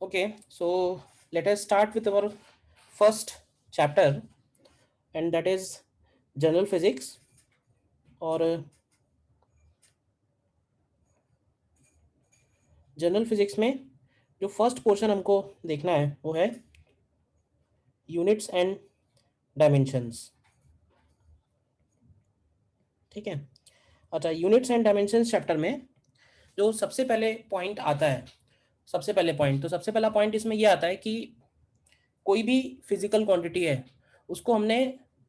Okay, so let us start with our first chapter, and that is general physics. और general physics में जो first portion हमको देखना है वो है यूनिट्स एंड डायमेंशंस। ठीक है। अच्छा, यूनिट्स एंड डायमेंशंस चैप्टर में जो सबसे पहले पॉइंट आता है, सबसे पहला पॉइंट इसमें ये आता है कि कोई भी फिजिकल क्वांटिटी है उसको हमने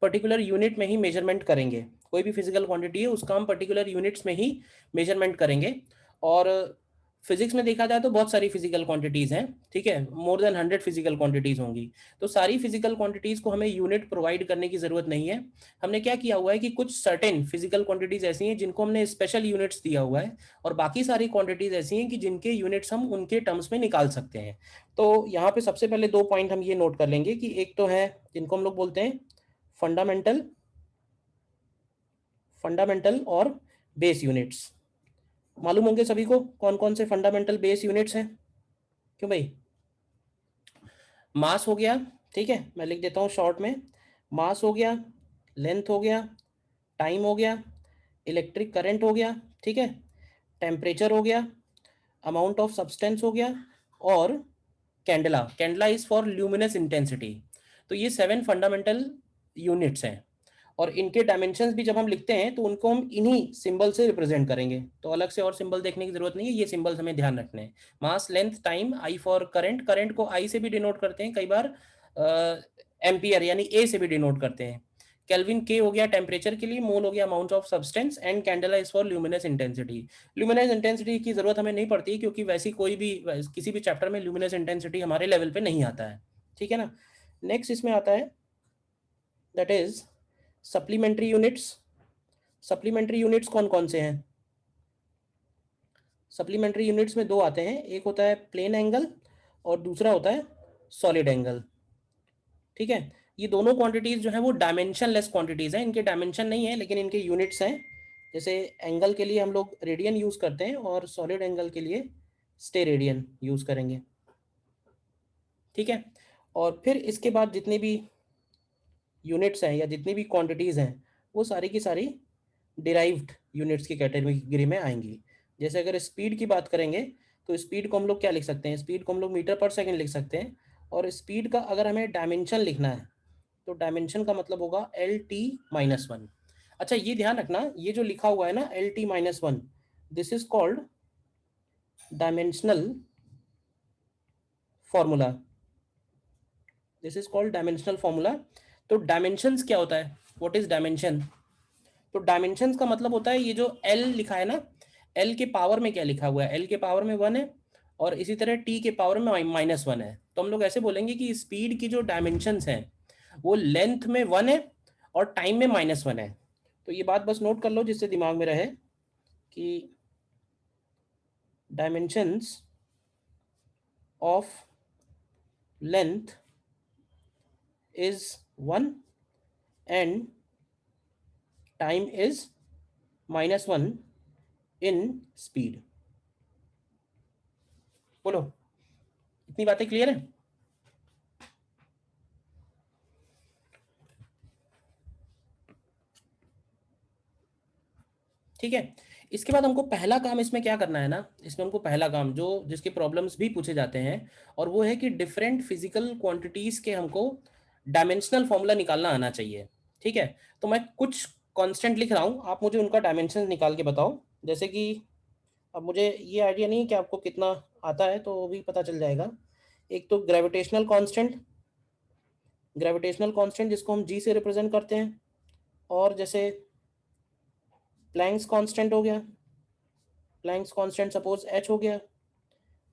पर्टिकुलर यूनिट में ही मेजरमेंट करेंगे। कोई भी फिजिकल क्वांटिटी है उसका हम पर्टिकुलर यूनिट्स में ही मेजरमेंट करेंगे। और फिजिक्स में देखा जाए तो बहुत सारी फिजिकल क्वांटिटीज हैं। ठीक है, मोर देन 100 फिजिकल क्वांटिटीज होंगी। तो सारी फिजिकल क्वांटिटीज को हमें यूनिट प्रोवाइड करने की जरूरत नहीं है। हमने क्या किया हुआ है कि कुछ सर्टेन फिजिकल क्वांटिटीज ऐसी हैं जिनको हमने स्पेशल यूनिट्स दिया हुआ है, और बाकी सारी क्वांटिटीज ऐसी हैं कि जिनके यूनिट्स हम उनके टर्म्स में निकाल सकते हैं। तो यहाँ पे सबसे पहले दो पॉइंट हम ये नोट कर लेंगे कि एक तो है जिनको हम लोग बोलते हैं फंडामेंटल फंडामेंटल और बेस यूनिट्स। मालूम होंगे सभी को कौन कौन से फंडामेंटल बेस यूनिट्स हैं। क्यों भाई? मास हो गया, ठीक है, मैं लिख देता हूँ शॉर्ट में। मास हो गया, लेंथ हो गया, टाइम हो गया, इलेक्ट्रिक करंट हो गया, ठीक है, टेम्परेचर हो गया, अमाउंट ऑफ सब्सटेंस हो गया, और candela. Candela is for luminous intensity. तो ये 7 फंडामेंटल यूनिट्स हैं, और इनके डायमेंशंस भी जब हम लिखते हैं तो उनको हम इन्हीं सिंबल से रिप्रेजेंट करेंगे। तो अलग से और सिंबल देखने की जरूरत नहीं है, ये सिंबल्स हमें ध्यान रखने हैं। Mass, length, time, I for current, current को आई से भी डिनोट करते हैं कई बार, एम्पियर यानी ए से भी डिनोट करते हैं। केल्विन के हो गया टेम्परेचर के लिए, मोल हो गया amount of substance, and candela is for luminous intensity. Luminous intensity की जरूरत हमें नहीं पड़ती क्योंकि वैसी कोई भी किसी भी चैप्टर में ल्यूमिनस इंटेंसिटी हमारे लेवल पे नहीं आता है। ठीक है ना। नेक्स्ट इसमें आता है that is supplementary units. Supplementary units कौन कौन से हैं? सप्लीमेंट्री यूनिट्स में दो आते हैं, एक होता है प्लेन एंगल और दूसरा होता है सॉलिड एंगल। ठीक है। ये दोनों क्वांटिटीज जो है वो डायमेंशनलेस क्वांटिटीज हैं, इनके डायमेंशन नहीं है लेकिन इनके यूनिट्स हैं। जैसे एंगल के लिए हम लोग रेडियन यूज करते हैं और सॉलिड एंगल के लिए स्टेरेडियन यूज करेंगे। ठीक है। और फिर इसके बाद जितनी भी यूनिट्स हैं या जितनी भी क्वांटिटीज हैं वो सारी की सारी डिराइव्ड यूनिट्स की कैटेगरी में आएंगी। जैसे अगर स्पीड की बात करेंगे तो स्पीड को हम लोग क्या लिख सकते हैं? स्पीड को हम लोग मीटर पर सेकंड लिख सकते हैं। और स्पीड का अगर हमें डायमेंशन लिखना है तो डायमेंशन का मतलब होगा LT-1। अच्छा, ये ध्यान रखना, ये जो लिखा हुआ है ना LT-1, this is called dimensional formula. This is called dimensional formula. तो डायमेंशंस क्या होता है? What is dimension? तो डायमेंशंस का मतलब होता है ये जो एल लिखा है ना, एल के पावर में क्या लिखा हुआ है? एल के पावर में 1 है, और इसी तरह टी के पावर में -1 है। तो हम लोग ऐसे बोलेंगे कि स्पीड की जो डायमेंशंस हैं वो लेंथ में 1 है और टाइम में -1 है। तो ये बात बस नोट कर लो जिससे दिमाग में रहे कि dimensions of length is 1 and time is -1 in speed. बोलो, इतनी बातें क्लियर है? ठीक है। इसके बाद हमको पहला काम इसमें क्या करना है ना, इसमें हमको पहला काम जो जिसके प्रॉब्लम्स भी पूछे जाते हैं, और वो है कि डिफरेंट फिजिकल क्वांटिटीज के हमको डायमेंशनल फॉर्मूला निकालना आना चाहिए। ठीक है। तो मैं कुछ कांस्टेंट लिख रहा हूँ, आप मुझे उनका डायमेंशन निकाल के बताओ। जैसे कि अब मुझे ये आइडिया नहीं है कि आपको कितना आता है, तो वो भी पता चल जाएगा। एक तो ग्रेविटेशनल कांस्टेंट जिसको हम जी से रिप्रेजेंट करते हैं, और जैसे प्लैंक्स कांस्टेंट हो गया, प्लैंक्स कांस्टेंट सपोज एच हो गया।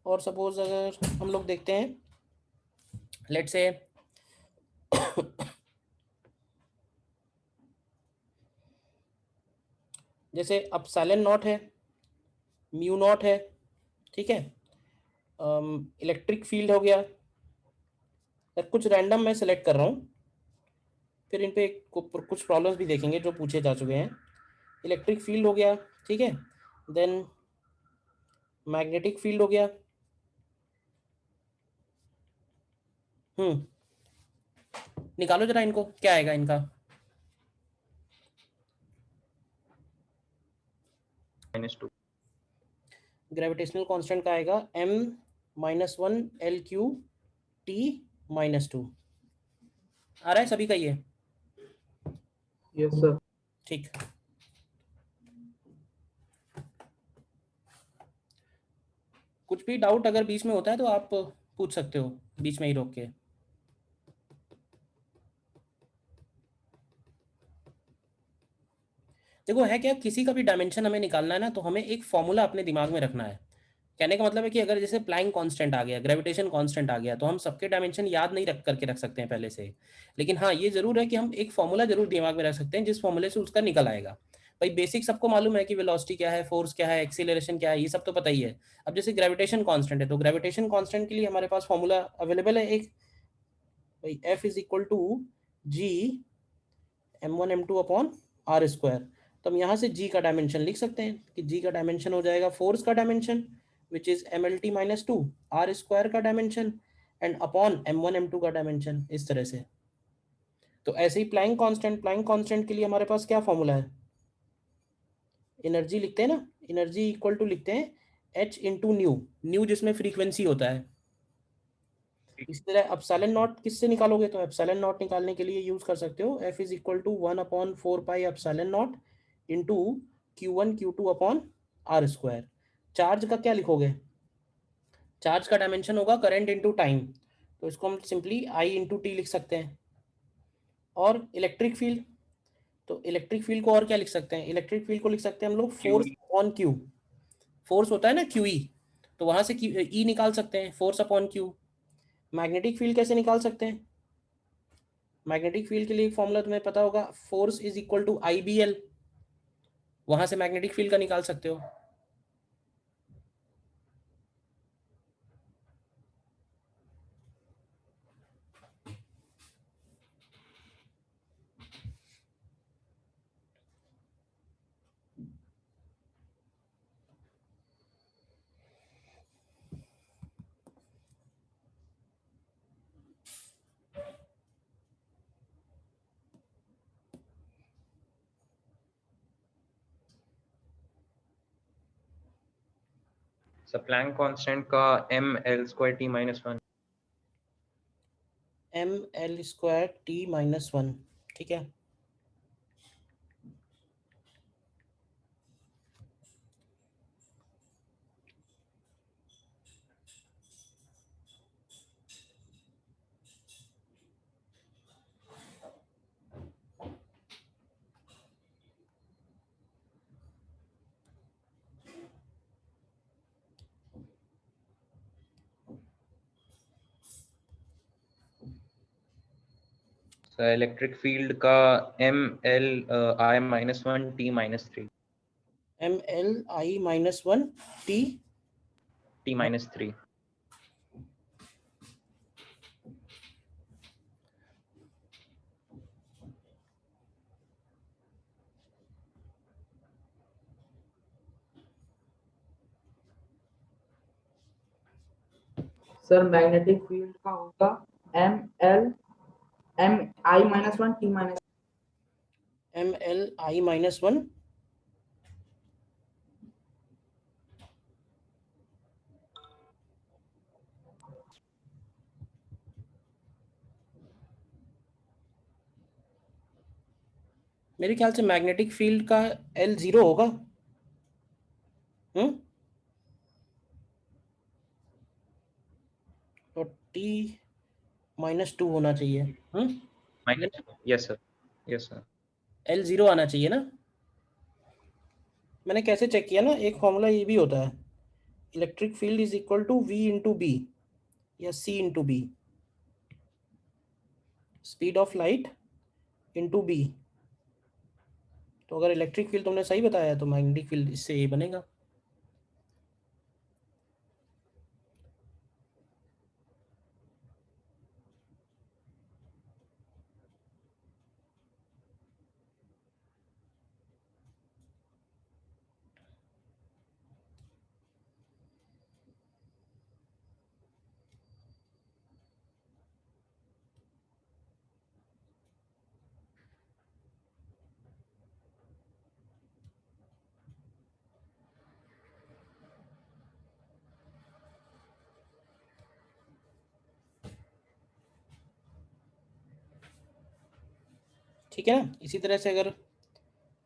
और सपोज अगर हम लोग देखते हैं, लेट्स से जैसे अपसाइलन नॉट है, म्यू नॉट है, ठीक है, इलेक्ट्रिक फील्ड हो गया। कुछ रैंडम मैं सेलेक्ट कर रहा हूँ, फिर इन पे कुछ प्रॉब्लम्स भी देखेंगे जो पूछे जा चुके हैं। इलेक्ट्रिक फील्ड हो गया, ठीक है, देन मैग्नेटिक फील्ड हो गया, निकालो जरा इनको, क्या आएगा इनका? -2 ग्रेविटेशनल कांस्टेंट का आएगा m-1 L3T-2। आ रहा है सभी का ये? Yes sir. ठीक। कुछ भी डाउट अगर बीच में होता है तो आप पूछ सकते हो बीच में ही रोक के। देखो है क्या, किसी का भी डायमेंशन हमें निकालना है ना, तो हमें एक फॉर्मूला अपने दिमाग में रखना है। कहने का मतलब है कि अगर जैसे प्लैंक कांस्टेंट आ गया, ग्रेविटेशन कांस्टेंट आ गया, तो हम सबके डायमेंशन याद नहीं रख करके रख सकते हैं पहले से। लेकिन हाँ, ये जरूर है कि हम एक फॉर्मूला जरूर दिमाग में रख सकते हैं जिस फॉर्मूले से उसका निकल आएगा। भाई बेसिक सबको मालूम है कि वेलोसिटी क्या है, फोर्स क्या है, एक्सीलरेशन क्या है, ये सब तो पता ही है। अब जैसे ग्रेविटेशन कांस्टेंट है, तो ग्रेविटेशन कांस्टेंट के लिए हमारे पास फॉर्मूला अवेलेबल है एक, भाई F is equal to G m1 m2 upon R square. तो हम यहाँ से g का डायमेंशन लिख सकते हैं कि g का डायमेंशन हो जाएगा फोर्स का dimension which is mlt minus 2, R square का dimension and upon m1 m2 का डायमेंशन, इस तरह से। तो ऐसे ही प्लैंक कांस्टेंट के लिए हमारे पास क्या फॉर्मूला है? एनर्जी लिखते हैं ना, एनर्जी इक्वल टू लिखते हैं h इंटू न्यू, न्यू जिसमें फ्रीक्वेंसी होता है। इसी तरह एप्सिलॉन नॉट किससे निकालोगे? तो एप्सिलॉन नॉट निकालने के लिए यूज कर सकते हो F is equal to 1/4 pi epsilon naught into Q1 Q2 upon R square. Charge का क्या लिखोगे? चार्ज का डायमेंशन होगा करंट इंटू टाइम, तो इसको हम सिंपली आई इंटू टी लिख सकते हैं। और इलेक्ट्रिक फील्ड, तो इलेक्ट्रिक फील्ड को और क्या लिख सकते हैं? इलेक्ट्रिक फील्ड को लिख सकते हैं हम लोग फोर्स अपॉन क्यू। फोर्स होता है ना क्यू ई, तो वहां से ई निकाल सकते हैं, force upon Q. Magnetic field कैसे निकाल सकते हैं? मैग्नेटिक फील्ड के लिए एक फॉर्मूला तुम्हें पता होगा, force is equal to IBL, वहां से मैग्नेटिक फील्ड का निकाल सकते हो। सर प्लैंक कांस्टेंट का m L2T-1। mL2T-1, ठीक है। सर इलेक्ट्रिक फील्ड का mLI-1T-3 mLI-1T T-3। Sir magnetic field का होगा MI-1T-। mLI-1 मेरे ख्याल से मैग्नेटिक फील्ड का L0 होगा। तो T-2 होना चाहिए। Yes sir, yes sir. L0 आना चाहिए ना। मैंने कैसे चेक किया ना, एक फॉर्मूला ये भी होता है, electric field is equal to V into B या C into B, speed of light into B. तो अगर इलेक्ट्रिक फील्ड तुमने सही बताया तो मैग्नेटिक फील्ड इससे ये बनेगा। ठीक है ना। इसी तरह से अगर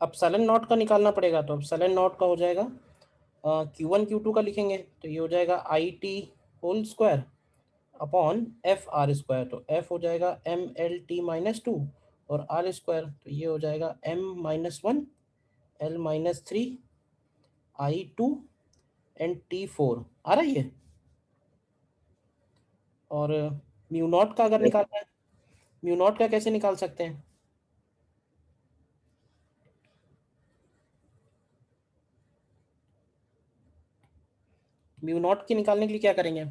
एप्सिलॉन नॉट का निकालना पड़ेगा तो एप्सिलॉन नॉट का हो जाएगा Q1 Q2 का लिखेंगे तो ये हो जाएगा I T whole square upon F R square, तो एफ हो जाएगा M L T minus two और आर स्क्वायर, तो ये हो जाएगा M minus one L minus three I two and T four. आ रहा है ये। और म्यू नॉट का अगर निकालना है, म्यू नॉट का कैसे निकाल सकते हैं? म्यू नॉट की निकालने के लिए क्या करेंगे?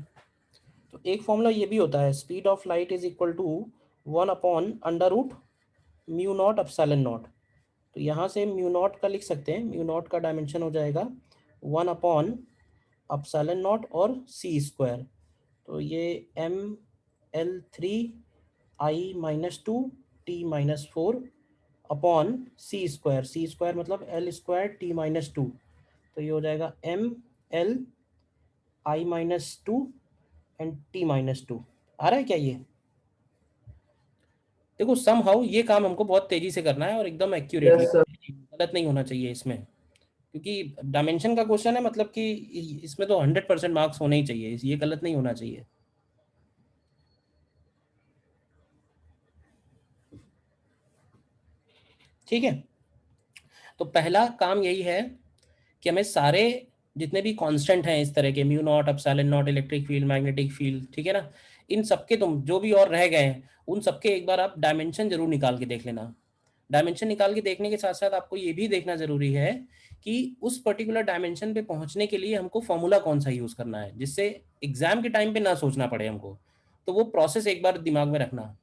तो एक फॉर्मूला ये भी होता है, speed of light is equal to 1/√μ not epsilon not. तो यहाँ से म्यू नॉट का लिख सकते हैं, म्यू नॉट का डायमेंशन हो जाएगा 1/एप्सिलॉन नॉट और सी स्क्वायर, तो ये ml3I-2 T-4 सी स्क्वायर, सी स्क्वायर मतलब L स्क्वायर T-2, तो ये हो जाएगा ml I-2 एंड T-2। आ रहा है क्या ये? देखो समहाउ ये काम हमको बहुत तेजी से करना है और एकदम एक्यूरेटली, Yes, sir. गलत नहीं होना चाहिए इसमें, क्योंकि डायमेंशन का क्वेश्चन है, मतलब कि इसमें तो 100% मार्क्स होने ही चाहिए, ये गलत नहीं होना चाहिए। ठीक है, तो पहला काम यही है कि हमें सारे जितने भी कांस्टेंट हैं इस तरह के, mu naught, epsilon not, electric field, magnetic field, ठीक है ना, इन सबके तुम जो भी और रह गए हैं उन सबके एक बार आप डायमेंशन जरूर निकाल के देख लेना। डायमेंशन निकाल के देखने के साथ साथ आपको ये भी देखना जरूरी है कि उस पर्टिकुलर डायमेंशन पे पहुंचने के लिए हमको फॉर्मूला कौन सा यूज करना है, जिससे एग्जाम के टाइम पे ना सोचना पड़े हमको। तो वो प्रोसेस एक बार दिमाग में रखना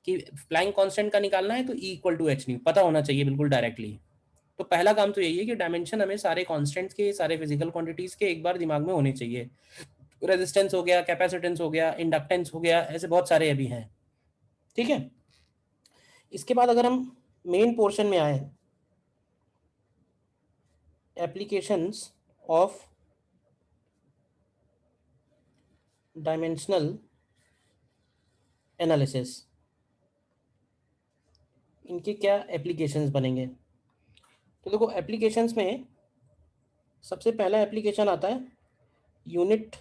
कि प्लैंक कांस्टेंट का निकालना है तो E इक्वल टू एच नहीं पता होना चाहिए बिल्कुल डायरेक्टली। तो पहला काम तो यही है कि डायमेंशन हमें सारे कांस्टेंट्स के, सारे फिजिकल क्वांटिटीज के एक बार दिमाग में होने चाहिए। रेजिस्टेंस हो गया, कैपेसिटेंस हो गया, इंडक्टेंस हो गया, ऐसे बहुत सारे अभी हैं। ठीक है, इसके बाद अगर हम मेन पोर्शन में आए, एप्लीकेशंस ऑफ डायमेंशनल एनालिसिस, इनके क्या एप्लीकेशंस बनेंगे? तो देखो एप्लीकेशंस में सबसे पहला एप्लीकेशन आता है यूनिट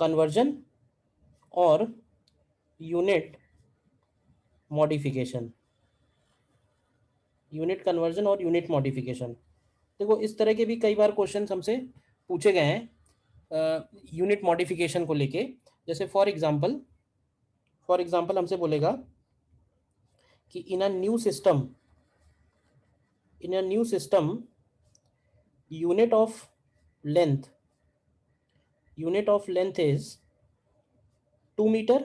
कन्वर्जन और यूनिट मॉडिफिकेशन। यूनिट कन्वर्जन और यूनिट मॉडिफिकेशन, देखो इस तरह के भी कई बार क्वेश्चन हमसे पूछे गए हैं यूनिट मॉडिफिकेशन को लेके। जैसे फॉर एग्जांपल हमसे बोलेगा कि in a new system unit of length is 2 metre,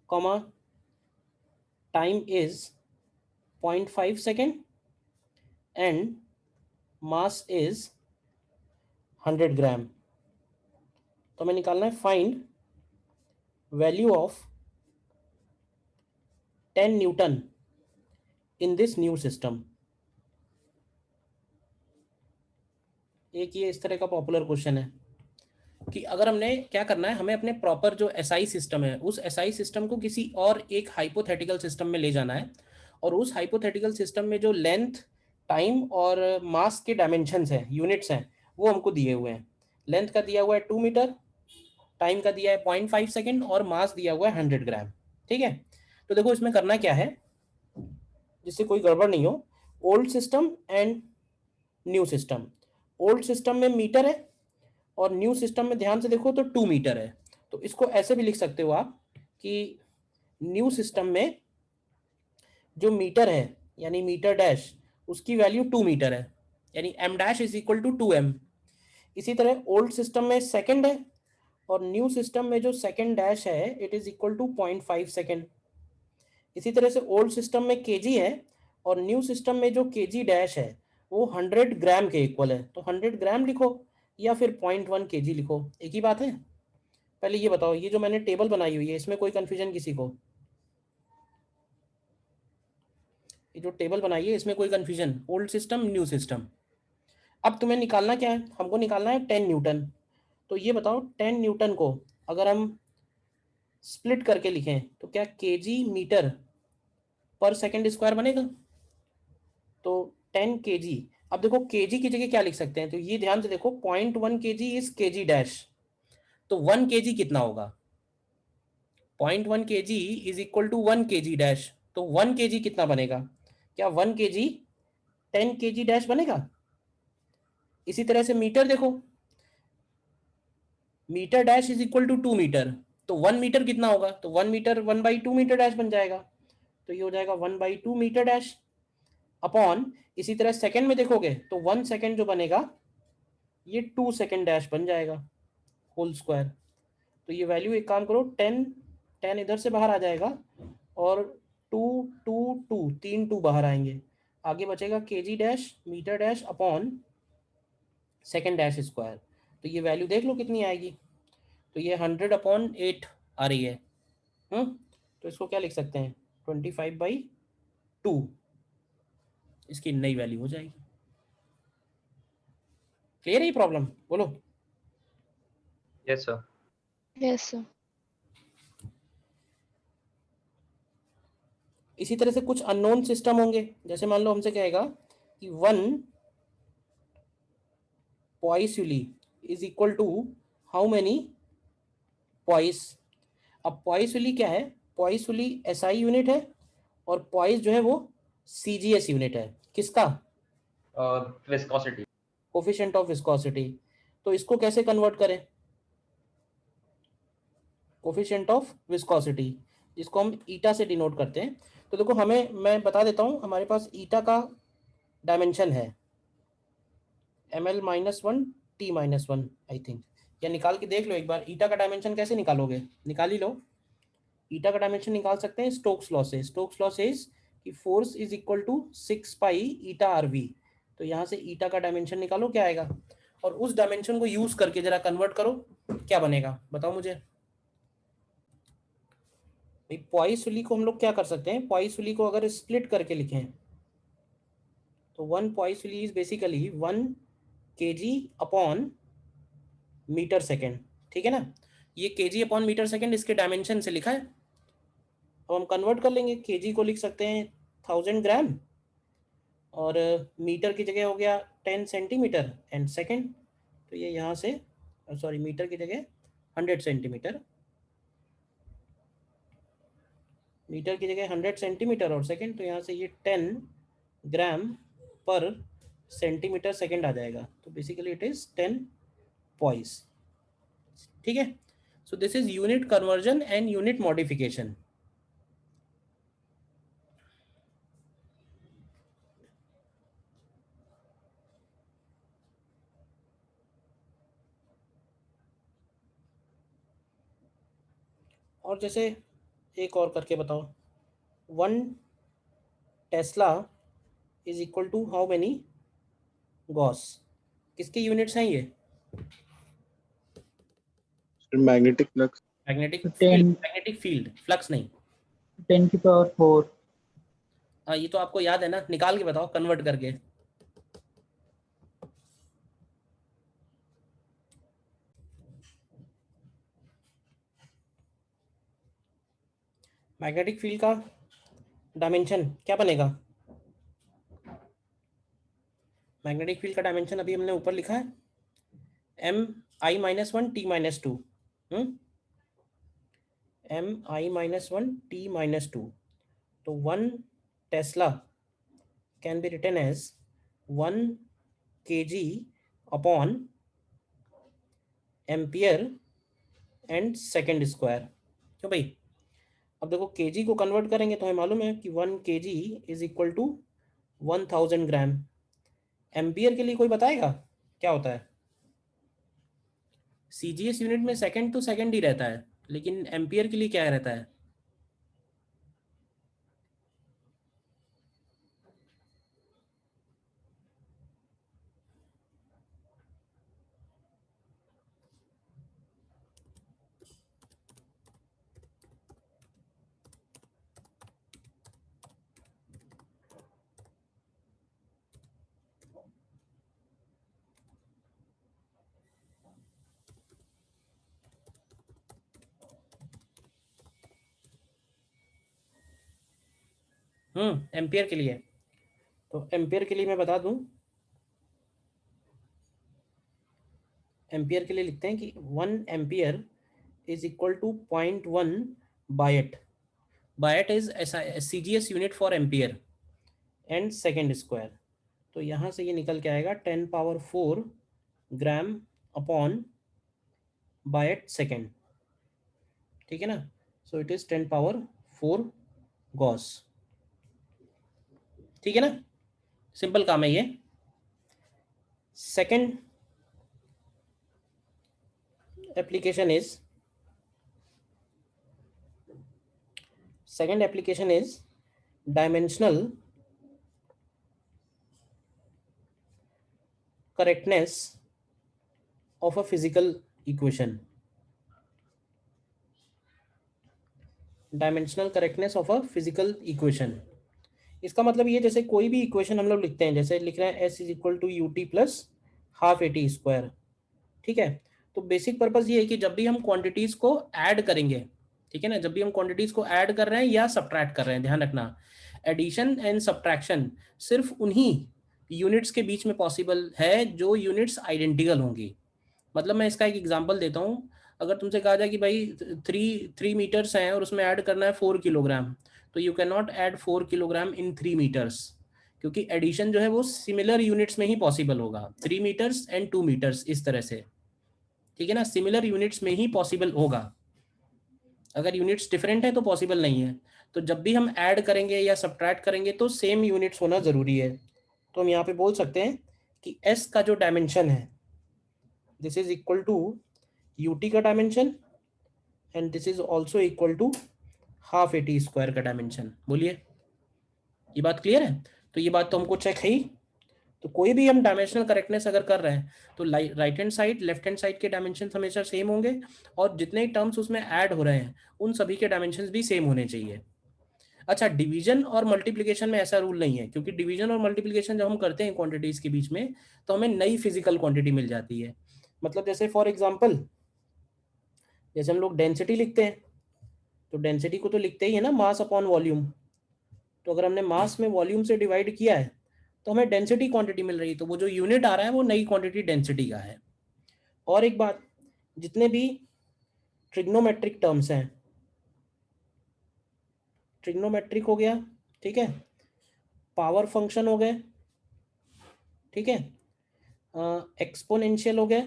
comma time is 0.5 second and mass is 100 gram. तो हमें निकालना है find value of 10 newton in this new system. एक ये इस तरह का पॉपुलर क्वेश्चन है कि अगर हमने क्या करना है, हमें अपने प्रॉपर जो एसआई सिस्टम है उस एसआई सिस्टम को किसी और एक हाइपोथेटिकल सिस्टम में ले जाना है, और उस हाइपोथेटिकल सिस्टम में जो लेंथ, टाइम और मास के डायमेंशंस हैं, यूनिट्स हैं, वो हमको दिए हुए हैं। लेंथ का दिया हुआ है 2 मीटर, टाइम का दिया है 0.5 सेकेंड और मास दिया हुआ है 100 ग्राम। ठीक है, तो देखो इसमें करना क्या है जिससे कोई गड़बड़ नहीं हो। Old system and new system, old system में मीटर है और न्यू सिस्टम में ध्यान से देखो तो 2 मीटर है। तो इसको ऐसे भी लिख सकते हो आप कि न्यू सिस्टम में जो मीटर है यानी मीटर डैश, उसकी वैल्यू 2 मीटर है, यानी m dash is equal to 2m। इसी तरह ओल्ड सिस्टम में सेकंड है और न्यू सिस्टम में जो सेकंड डैश है it is equal to 0.5 second. इसी तरह से ओल्ड सिस्टम में केजी है और न्यू सिस्टम में जो केजी डैश है वो 100 ग्राम के इक्वल है, तो 100 ग्राम लिखो या फिर 0.1 केजी लिखो, एक ही बात है। पहले ये बताओ, ये जो मैंने टेबल बनाई हुई है इसमें कोई कंफ्यूजन किसी को? ये जो टेबल बनाई है इसमें कोई confusion? Old system, new system. अब तुम्हें निकालना क्या है? हमको निकालना है 10 न्यूटन। तो ये बताओ 10 न्यूटन को अगर हम स्प्लिट करके लिखें तो क्या केजी मीटर पर सेकेंड स्क्वायर बनेगा। तो 10 kg, अब देखो kg की जगह क्या लिख सकते हैं, तो ये ध्यान से देखो 0.1 kg इज kg डैश, तो 1 kg कितना होगा, 0.1 kg is equal to 1 kg dash, तो 1 kg कितना बनेगा, क्या 1 kg 10 kg डैश बनेगा। इसी तरह से मीटर देखो, metre dash is equal to 2 metre, तो 1 मीटर कितना होगा, तो 1 मीटर 1/2 मीटर डैश बन जाएगा, तो ये हो जाएगा 1/2 मीटर डैश अपॉन, इसी तरह सेकंड में देखोगे तो 1 सेकंड जो बनेगा ये 2 सेकंड डैश बन जाएगा होल स्क्वायर। तो ये वैल्यू एक काम करो 10 10 इधर से बाहर आ जाएगा और 2 2 2 3 2 बाहर आएंगे, आगे बचेगा kg dash metre dash upon second dash square. तो ये वैल्यू देख लो कितनी आएगी, तो ये 100/8 आ रही है। तो इसको क्या लिख सकते हैं 25/2, इसकी नई वैल्यू हो जाएगी। क्लियर है ये प्रॉब्लम, बोलो। Yes, sir. Yes, sir. इसी तरह से कुछ अननोन सिस्टम होंगे, जैसे मान लो हमसे कहेगा कि 1 poiseuille is equal to how many poise. अब पॉइसुली क्या है, पॉइसुली एसआई यूनिट है और पॉइस जो है वो सीजीएस यूनिट है, किसका, Viscosity. Coefficient of viscosity. तो इसको कैसे कन्वर्ट करें, कोफिशिएंट ऑफ विस्कोसिटी जिसको हम ईटा से डिनोट करते हैं। तो देखो हमें, मैं बता देता हूँ, हमारे पास ईटा का डायमेंशन है ml-1 t-1 आई थिंक, या निकाल के देख लो एक बार, ईटा का डायमेंशन कैसे निकालोगे, निकाल ही लो। ईटा का डायमेंशन निकाल सकते हैं स्टोक्स लॉ से, स्टोक्स लॉ से कि force is equal to 6 pi eta R V. तो यहाँ से ईटा का डायमेंशन निकालो क्या आएगा, और उस डायमेंशन को यूज करके जरा कन्वर्ट करो, क्या बनेगा बताओ मुझे। पॉइसुली को हम लोग क्या कर सकते हैं, पॉइसुली को अगर स्प्लिट करके लिखें तो 1 poiseuille is basically 1 kg upon metre second, ठीक है ना। ये kg अपॉन मीटर सेकेंड इसके डायमेंशन से लिखा है। अब हम कन्वर्ट कर लेंगे, kg को लिख सकते हैं 1000 ग्राम और मीटर की जगह हो गया 10 सेंटीमीटर एंड सेकेंड, तो ये यहाँ से, सॉरी मीटर की जगह 100 सेंटीमीटर, मीटर की जगह 100 सेंटीमीटर और सेकेंड, तो यहाँ से ये 10 ग्राम पर सेंटीमीटर सेकेंड आ जाएगा, तो बेसिकली इट इज 10 पॉइस, ठीक है। So this is unit conversion and unit modification. और जैसे एक और करके बताओ, 1 tesla is equal to how many gauss, किसके यूनिट्स हैं ये, magnetic flux. Magnetic 10 field, magnetic field, flux नहीं। 10 की पावर 4। हाँ ये तो आपको याद है ना, निकाल के बताओ कन्वर्ट करके। मैग्नेटिक फील्ड का डायमेंशन क्या बनेगा, मैग्नेटिक फील्ड का डायमेंशन अभी हमने ऊपर लिखा है mi-1 t-2, mi-1 t-2, तो 1 tesla can be written as 1 kg upon ampere and second square, क्यों भाई। अब देखो kg को कन्वर्ट करेंगे तो हमें मालूम है कि 1 kg is equal to 1000 gram. Ampere के लिए कोई बताएगा क्या होता है, सीजीएस यूनिट में सेकंड टू सेकंड ही रहता है, लेकिन एम्पियर के लिए क्या रहता है, एम्पियर के लिए। तो एम्पियर के लिए मैं बता दूं, एम्पियर के लिए लिखते हैं कि 1 ampere is equal to 0.1 biot. Biot is CGS unit for ampere and second square. तो यहाँ से ये निकल के आएगा 10⁴ ग्राम अपॉन बायट सेकेंड, ठीक है ना। सो इट इज 10⁴ गॉस, ठीक है ना, सिंपल काम है ये। Second application is dimensional correctness of a physical equation। Dimensional correctness of a physical equation, इसका मतलब ये जैसे कोई भी इक्वेशन हम लोग लिखते हैं, जैसे लिख रहे हैं S = UT + ½ AT², ठीक है। तो बेसिक पर्पस ये है कि जब भी हम क्वांटिटीज को ऐड करेंगे, ठीक है ना, जब भी हम क्वांटिटीज को ऐड कर रहे हैं या सब्ट्रैक्ट कर रहे हैं, ध्यान रखना एडिशन एंड सब्ट्रैक्शन सिर्फ उन्हीं यूनिट्स के बीच में पॉसिबल है जो यूनिट्स आइडेंटिकल होंगी। मतलब मैं इसका एक एग्जांपल देता हूँ, अगर तुमसे कहा जाए कि भाई 3 मीटर्स हैं और उसमें ऐड करना है 4 किलोग्राम, तो you can not add 4 kilogram in 3 metres, क्योंकि एडिशन जो है वो सिमिलर यूनिट्स में ही पॉसिबल होगा, 3 मीटर्स एंड 2 मीटर्स इस तरह से, ठीक है ना, सिमिलर यूनिट्स में ही पॉसिबल होगा। अगर यूनिट्स डिफरेंट है तो पॉसिबल नहीं है। तो जब भी हम ऐड करेंगे या सब्ट्रैक्ट करेंगे तो सेम यूनिट्स होना जरूरी है। तो हम यहाँ पे बोल सकते हैं कि S का जो डायमेंशन है, this is equal to UT का dimension and this is also equal to ½ AT² का डायमेंशन। बोलिए, ये बात क्लियर है? तो ये बात तो हमको चेक है ही। तो कोई भी हम डायमेंशनल करेक्टनेस अगर कर रहे हैं तो right hand side left hand side के डायमेंशन हमेशा सेम होंगे, और जितने टर्म्स उसमें ऐड हो रहे हैं उन सभी के डायमेंशंस भी सेम होने चाहिए। अच्छा, डिवीजन और मल्टीप्लिकेशन में ऐसा रूल नहीं है, क्योंकि डिवीजन और मल्टीप्लिकेशन जब हम करते हैं क्वांटिटीज के बीच में तो हमें नई फिजिकल क्वांटिटी मिल जाती है। मतलब जैसे फॉर एग्जांपल, जैसे हम लोग डेंसिटी लिखते हैं, तो डेंसिटी को तो लिखते ही है ना मास अपॉन वॉल्यूम। तो अगर हमने मास में वॉल्यूम से डिवाइड किया है तो हमें डेंसिटी क्वांटिटी मिल रही है, तो वो जो यूनिट आ रहा है वो नई क्वांटिटी डेंसिटी का है। और एक बात, जितने भी ट्रिग्नोमेट्रिक टर्म्स हैं, ट्रिग्नोमेट्रिक हो गया, ठीक है, पावर फंक्शन हो गए, ठीक है, एक्सपोनेंशियल हो गए,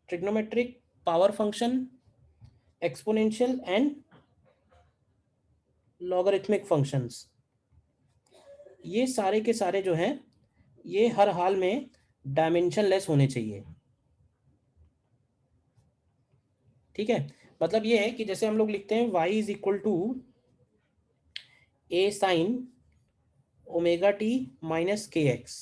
trigonometric, power function, exponential and logarithmic functions, ये सारे के सारे जो हैं ये हर हाल में डायमेंशनलेस होने चाहिए, ठीक है। मतलब ये है कि जैसे हम लोग लिखते हैं y = a sin ωt - kx।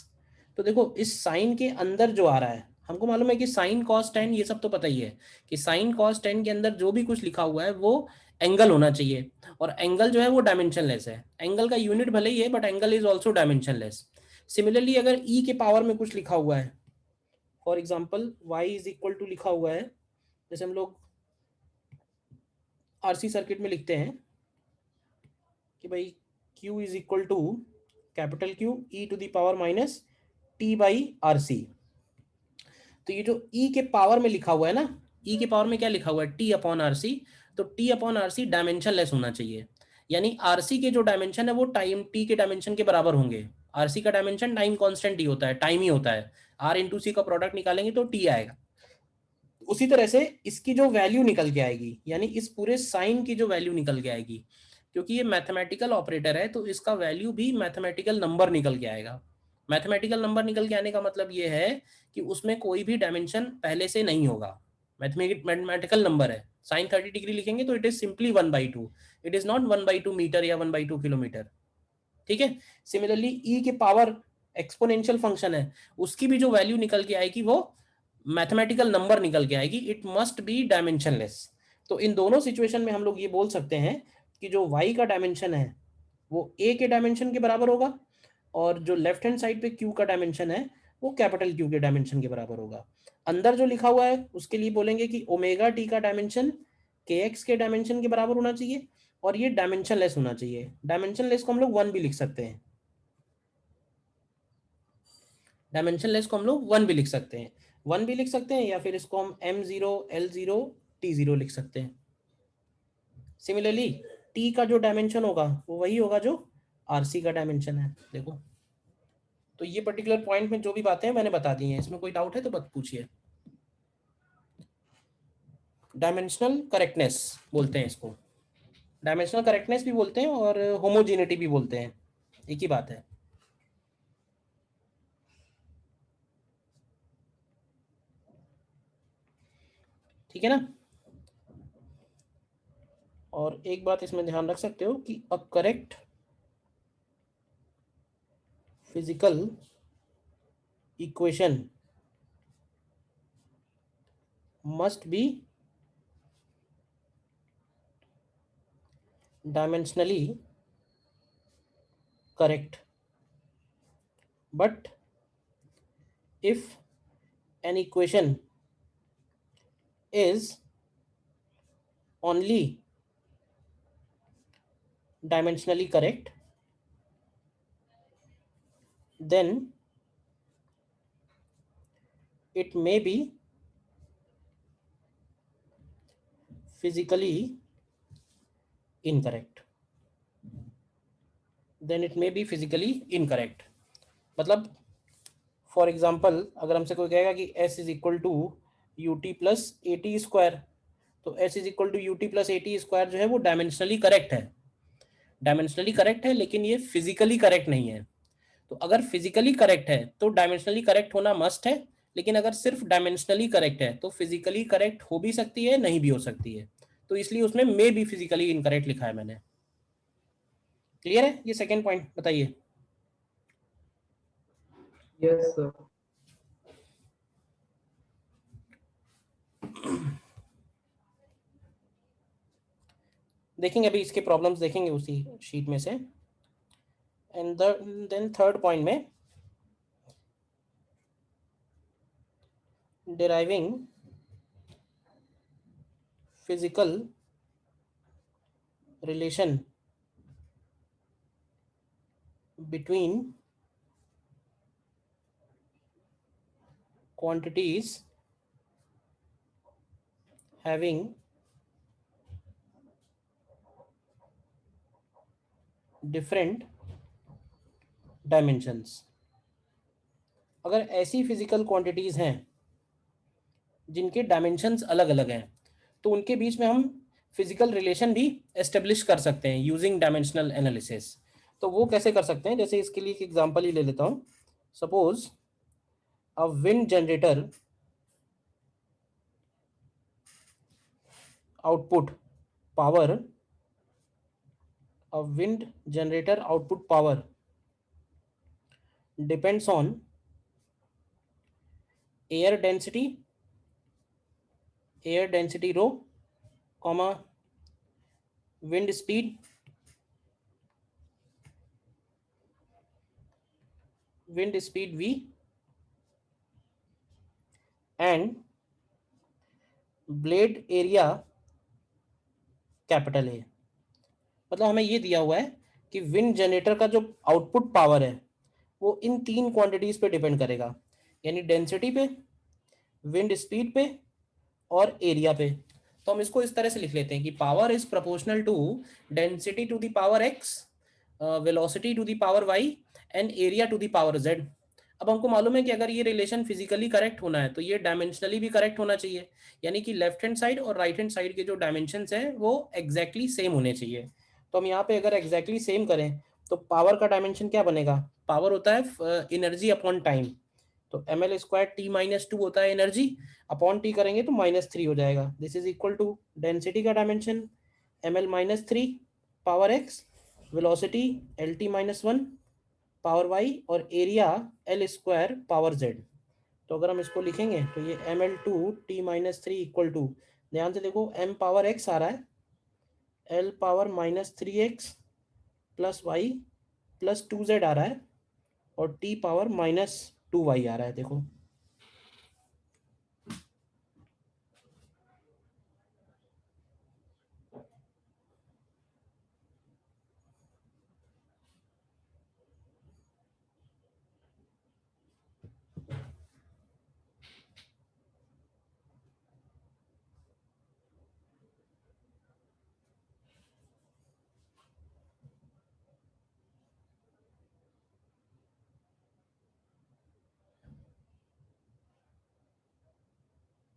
तो देखो इस साइन के अंदर जो आ रहा है, हमको मालूम है कि साइन कॉस टेन ये सब तो पता ही है कि साइन कॉस टेन के अंदर जो भी कुछ लिखा हुआ है वो एंगल होना चाहिए, और एंगल जो है वो डायमेंशनलेस है। एंगल का यूनिट भले ही है but angle is also dimensionless. Similarly अगर e के पावर में कुछ लिखा हुआ है, फॉर एग्जाम्पल y = लिखा हुआ है, जैसे हम लोग RC सर्किट में लिखते हैं कि भाई Q = capital Q e⁻ (t/RC)। तो ये जो e के पावर में लिखा हुआ है ना, e के पावर में क्या लिखा हुआ है, t/RC। तो t/RC डायमेंशनलेस होना चाहिए, यानी RC के जो डायमेंशन है वो टाइम t के डायमेंशन के बराबर होंगे। RC का डायमेंशन टाइम कांस्टेंट ही होता है, टाइम ही होता है। R × C का प्रोडक्ट निकालेंगे तो t आएगा। उसी तरह से इसकी जो वैल्यू निकल के आएगी, यानी इस पूरे साइन की जो वैल्यू निकल के आएगी, क्योंकि ये मैथमेटिकल ऑपरेटर है तो इसका वैल्यू भी मैथमेटिकल नंबर निकल के आएगा। मैथमेटिकल नंबर निकल के आने का मतलब ये है कि उसमें कोई भी डायमेंशन पहले से नहीं होगा, मैथमेटिकल नंबर है। साइन 30 डिग्री लिखेंगे तो it is simply 1/2, it is not 1/2 metre या 1/2 किलोमीटर, ठीक है। सिमिलरली e के पावर एक्सपोनेंशियल फंक्शन है, उसकी भी जो वैल्यू निकल के आएगी वो मैथमेटिकल नंबर निकल के आएगी, इट मस्ट बी डायमेंशनलेस। तो इन दोनों सिचुएशन में हम लोग ये बोल सकते हैं कि जो y का डायमेंशन है वो a के डायमेंशन के बराबर होगा, और जो लेफ्ट हैंड साइड पे q का डायमेंशन है वो कैपिटल Q के डायमेंशन के बराबर होगा। अंदर जो लिखा हुआ है उसके लिए बोलेंगे कि ओमेगा t का डायमेंशन kx के डायमेंशन के बराबर होना चाहिए, और ये डायमेंशनलेस होना चाहिए। डायमेंशनलेस को हम लोग 1 भी लिख सकते हैं, डायमेंशनलेस को हम लोग 1 भी लिख सकते हैं, 1 भी लिख सकते हैं, या फिर इसको हम M0 L0 T0 लिख सकते हैं। सिमिलरली टी का जो डायमेंशन होगा वो वही होगा जो आरसी का डायमेंशन है। देखो, तो ये पर्टिकुलर पॉइंट में जो भी बातें हैं मैंने बता दी हैं, इसमें कोई डाउट है तो बस पूछिए। डायमेंशनल करेक्टनेस बोलते हैं इसको, डायमेंशनल करेक्टनेस भी बोलते हैं और होमोजेनिटी भी बोलते हैं, एक ही बात है। ठीक है ना। और एक बात इसमें ध्यान रख सकते हो कि a correct physical equation must be dimensionally correct, but if an equation is only dimensionally correct, then it may be physically incorrect, then it may be physically incorrect। मतलब फॉर एग्जाम्पल अगर हमसे कोई कहेगा कि s is equal to U T plus A T square, तो s is equal to U T plus A T square जो है वो डायमेंशनली करेक्ट है, डायमेंशनली करेक्ट है, लेकिन ये फिजिकली करेक्ट नहीं है। तो अगर फिजिकली करेक्ट है तो डायमेंशनली करेक्ट होना मस्ट है, लेकिन अगर सिर्फ डायमेंशनली करेक्ट है तो फिजिकली करेक्ट हो भी सकती है, नहीं भी हो सकती है, तो इसलिए उसमें मे बी फिजिकली इनकरेक्ट लिखा है मैंने। क्लियर है? ये सेकेंड पॉइंट बताइए। Yes, sir. देखेंगे अभी इसके प्रॉब्लम्स देखेंगे उसी शीट में से। एंड देन थर्ड पॉइंट में deriving physical relation between quantities having different dimensions। अगर ऐसी फिजिकल क्वांटिटीज हैं जिनके डायमेंशंस अलग अलग हैं तो उनके बीच में हम फिजिकल रिलेशन भी एस्टेब्लिश कर सकते हैं यूजिंग डायमेंशनल एनालिसिस। तो वो कैसे कर सकते हैं, जैसे इसके लिए एक एग्जांपल ही ले लेता हूं। Suppose a wind generator output power, a wind generator output power depends on air density rho, comma wind speed v and blade area capital A. मतलब हमें ये दिया हुआ है कि विंड जनरेटर का जो आउटपुट पावर है वो इन तीन क्वांटिटीज पे डिपेंड करेगा, यानी डेंसिटी पे, विंड स्पीड पे और एरिया पे। तो हम इसको इस तरह से लिख लेते हैं कि power is proportional to density to the power X, velocity to the power Y and area to the power Z. अब हमको मालूम है कि अगर ये रिलेशन फिजिकली करेक्ट होना है तो ये डायमेंशनली भी करेक्ट होना चाहिए, यानी कि लेफ्ट हैंड साइड और राइट हैंड साइड के जो डायमेंशंस हैं वो एग्जैक्टली सेम होने चाहिए। तो हम यहाँ पे अगर एग्जैक्टली सेम करें तो पावर का डायमेंशन क्या बनेगा, पावर होता है एनर्जी अपॉन टाइम, तो M L square T minus two होता है एनर्जी, अपॉन टी करेंगे तो -3 हो जाएगा। This is equal to density का dimension M L -3 power X, velocity L T -1 power Y और area L square power Z. तो अगर हम इसको लिखेंगे तो ये M L two T -3 equal to, ध्यान से देखो m पावर x आ रहा है, l power -3x plus Y plus 2z आ रहा है और t पावर -2y आ रहा है। देखो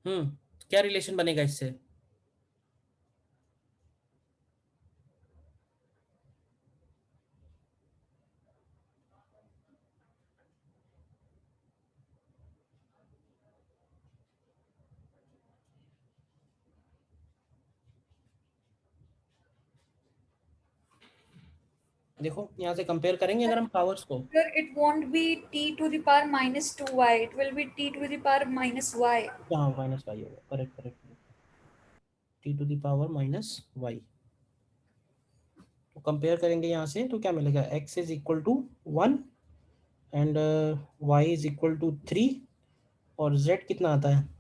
क्या रिलेशन बनेगा इससे? देखो यहाँ से कंपेयर करेंगे अगर हम पावर्स को, Sir, it won't be t to the power minus 2y. It will be t to the power minus y. हाँ माइनस वाई होगा, correct correct, T to the power minus Y. तो compare करेंगे यहाँ से तो क्या मिलेगा, x is equal to 1 and y is equal to 3 और z कितना आता है?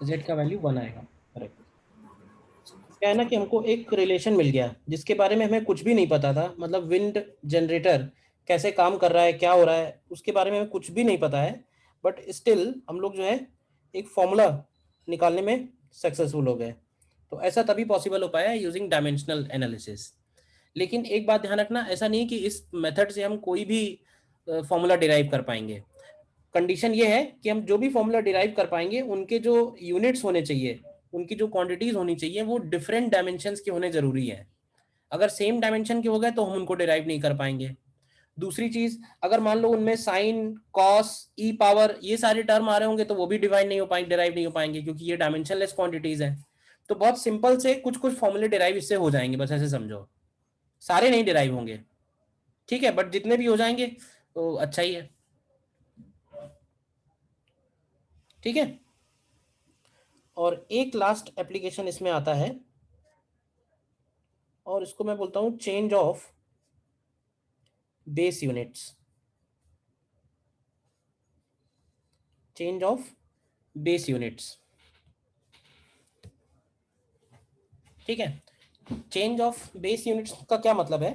z का वैल्यू 1 आएगा, करेक्ट। क्या है ना कि हमको एक रिलेशन मिल गया जिसके बारे में हमें कुछ भी नहीं पता था, मतलब विंड जनरेटर कैसे काम कर रहा है, क्या हो रहा है, उसके बारे में हमें कुछ भी नहीं पता है, बट स्टिल हम लोग जो है एक फॉर्मूला निकालने में सक्सेसफुल हो गए। तो ऐसा तभी पॉसिबल हो पाया यूजिंग डायमेंशनल एनालिसिस। लेकिन एक बात ध्यान रखना, ऐसा नहीं कि इस मेथड से हम कोई भी फॉर्मूला डिराइव कर पाएंगे। कंडीशन ये है कि हम जो भी फॉर्मूला डिराइव कर पाएंगे उनके जो यूनिट्स होने चाहिए, उनकी जो क्वांटिटीज होनी चाहिए वो डिफरेंट डायमेंशंस के होने जरूरी है। अगर सेम डायमेंशन के हो गए तो हम उनको डिराइव नहीं कर पाएंगे। दूसरी चीज, अगर मान लो उनमें साइन, कॉस, ई पावर ये सारे टर्म आ रहे होंगे तो वो भी डिवाइड नहीं हो पाएंगे, डिराइव नहीं हो पाएंगे, क्योंकि ये डायमेंशनलेस क्वांटिटीज हैं। तो बहुत सिंपल से कुछ कुछ फॉर्मूले डिराइव इससे हो जाएंगे, बस ऐसे समझो। सारे नहीं डिराइव होंगे, ठीक है, बट जितने भी हो जाएंगे तो अच्छा ही है, ठीक है। और एक लास्ट एप्लीकेशन इसमें आता है और इसको मैं बोलता हूं change of base units. Change of base units, ठीक है। चेंज ऑफ बेस यूनिट्स का क्या मतलब है?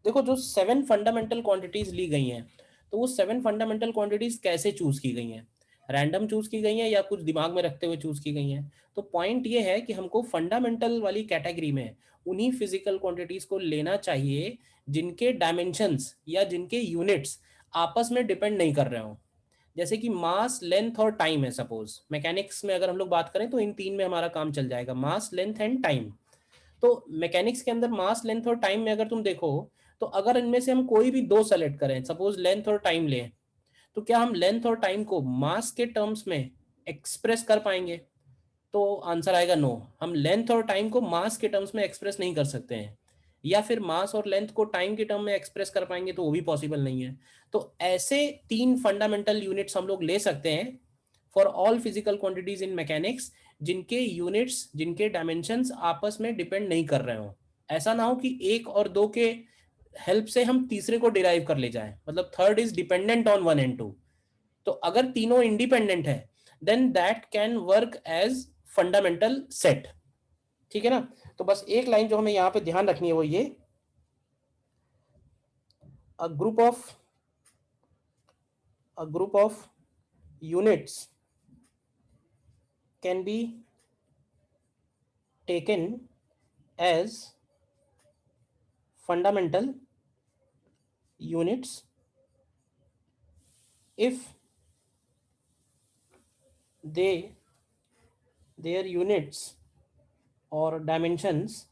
देखो, जो 7 फंडामेंटल क्वांटिटीज ली गई हैं, तो वो 7 फंडामेंटल क्वांटिटीज कैसे चूज की गई हैं? रैंडम चूज की गई हैं या कुछ दिमाग में रखते हुए चूज की गई हैं? तो पॉइंट ये है कि हमको फंडामेंटल वाली कैटेगरी में उन्हीं फिजिकल क्वांटिटीज को लेना चाहिए जिनके डायमेंशंस या जिनके यूनिट्स आपस में डिपेंड नहीं कर रहे हो। जैसे कि मास, लेंथ और टाइम है। सपोज मैकेनिक्स में अगर हम लोग बात करें तो इन तीन में हमारा काम चल जाएगा, मास, लेंथ एंड टाइम। तो मैकेनिक्स के अंदर मास, लेंथ और टाइम में अगर तुम देखो तो अगर इनमें से हम कोई भी दो सेलेक्ट करें, सपोज लेंथ और टाइम लें, तो क्या हम लेंथ और टाइम को मास के टर्म्स में एक्सप्रेस कर पाएंगे? तो आंसर आएगा नो। हम लेंथ और टाइम को मास के टर्म्स में एक्सप्रेस नहीं कर सकते हैं। या फिर मास और लेंथ को टाइम के टर्म में एक्सप्रेस कर पाएंगे तो वो भी पॉसिबल नहीं है। तो ऐसे 3 फंडामेंटल यूनिट्स हम लोग ले सकते हैं for all physical quantities in mechanics, जिनके यूनिट्स, जिनके डायमेंशंस आपस में डिपेंड नहीं कर रहे हो। ऐसा ना हो कि एक और दो के हेल्प से हम तीसरे को डिराइव कर ले जाएं, मतलब third is dependent on 1 and 2। तो अगर तीनों इंडिपेंडेंट है then that can work as fundamental set, ठीक है ना। तो बस एक लाइन जो हमें यहाँ पे ध्यान रखनी है वो ये, a group of units can be taken as fundamental units if their units or dimensions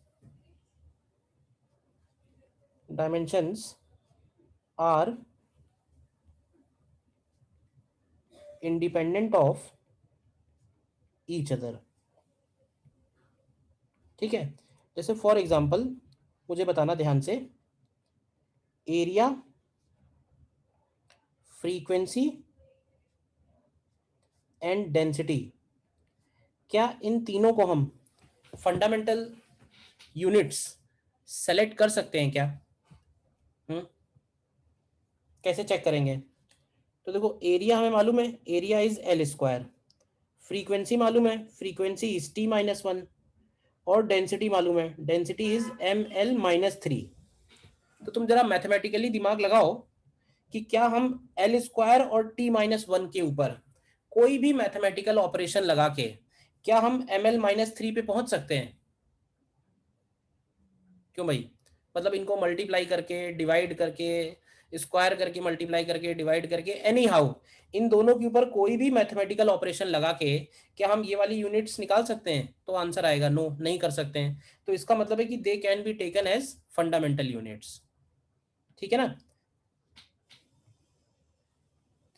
are independent of each other, ठीक है। जैसे फॉर एग्जांपल मुझे बताना ध्यान से, एरिया, फ्रीक्वेंसी एंड डेंसिटी, क्या इन तीनों को हम फंडामेंटल यूनिट्स सेलेक्ट कर सकते हैं क्या? कैसे चेक करेंगे? तो देखो, एरिया हमें मालूम है, area is L square, frequency मालूम है, फ्रीक्वेंसी इज T-1, और डेंसिटी मालूम है, डेंसिटी इज ML-3। तो तुम जरा मैथमेटिकली दिमाग लगाओ कि क्या हम एल स्क्वायर और टी माइनस वन के ऊपर कोई भी मैथमेटिकल ऑपरेशन लगा के क्या हम एम एल माइनस थ्री पे पहुंच सकते हैं? क्यों भाई? मतलब इनको मल्टीप्लाई करके, डिवाइड करके, स्क्वायर करके, मल्टीप्लाई करके, डिवाइड करके, एनी हाउ इन दोनों के ऊपर कोई भी मैथमेटिकल ऑपरेशन लगा के क्या हम ये वाली यूनिट्स निकाल सकते हैं? तो आंसर आएगा नो, नहीं कर सकते हैं। तो इसका मतलब है कि they can be taken as fundamental units. ठीक है ना?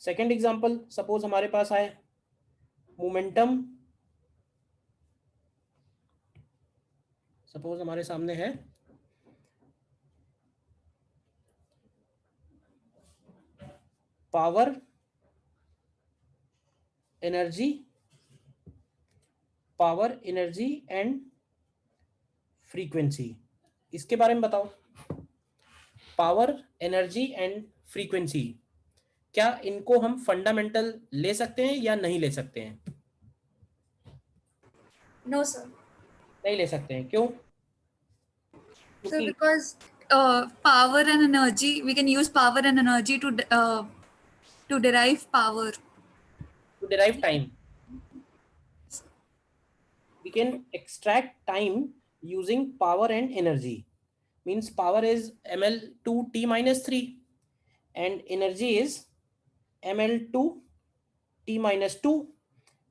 सेकेंड एग्जाम्पल, सपोज हमारे पास आए मोमेंटम, सपोज हमारे सामने है power, energy, power, energy and frequency. इसके बारे में बताओ, पावर, एनर्जी एंड फ्रीक्वेंसी, क्या इनको हम फंडामेंटल ले सकते हैं या नहीं ले सकते हैं? No, sir. नहीं ले सकते हैं, क्यों? So क्योंकि because power and energy, we can use power and energy to derive power. to derive time, we can extract time using power and energy. Means power is ml2 t minus 3 and energy is ml2 t minus 2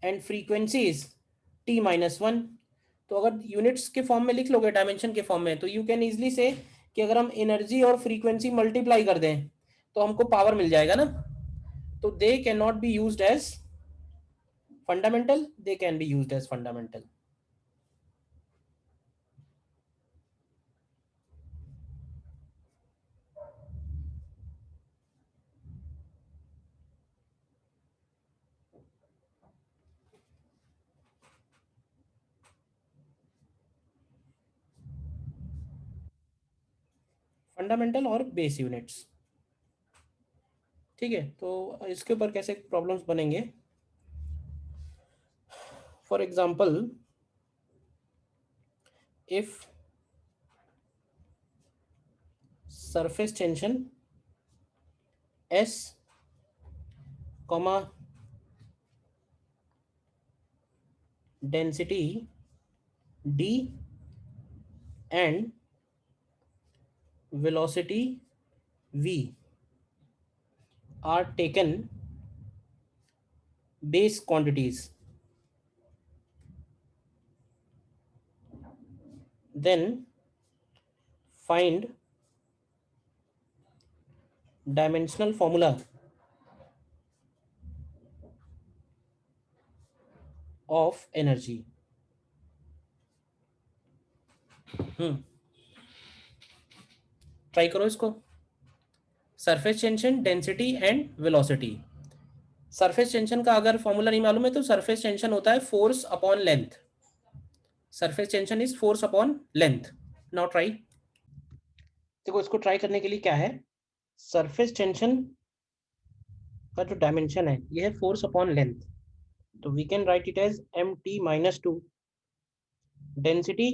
and frequency is t minus 1. तो अगर units के form में लिख लोगे, dimension के form में, तो you can easily से कि अगर हम एनर्जी और फ्रीक्वेंसी मल्टीप्लाई कर दें तो हमको पावर मिल जाएगा ना। तो they can not be used as fundamental, they can be used as fundamental. Fundamental और बेस यूनिट्स। ठीक है, तो इसके ऊपर कैसे प्रॉब्लम्स बनेंगे? For example, if surface tension S, density D and velocity V are taken base quantities, then find dimensional formula of energy. Try करो इसको। Surface tension, density and velocity. Surface tension का अगर फॉर्मूला नहीं मालूम है तो surface tension होता है force upon length. Surface tension is force upon length. Now try. देखो इसको ट्राई करने के लिए क्या है, सरफेस टेंशन का जो डायमेंशन है ये है फोर्स अपॉन लेंथ, तो we can write it as M T minus two. Density,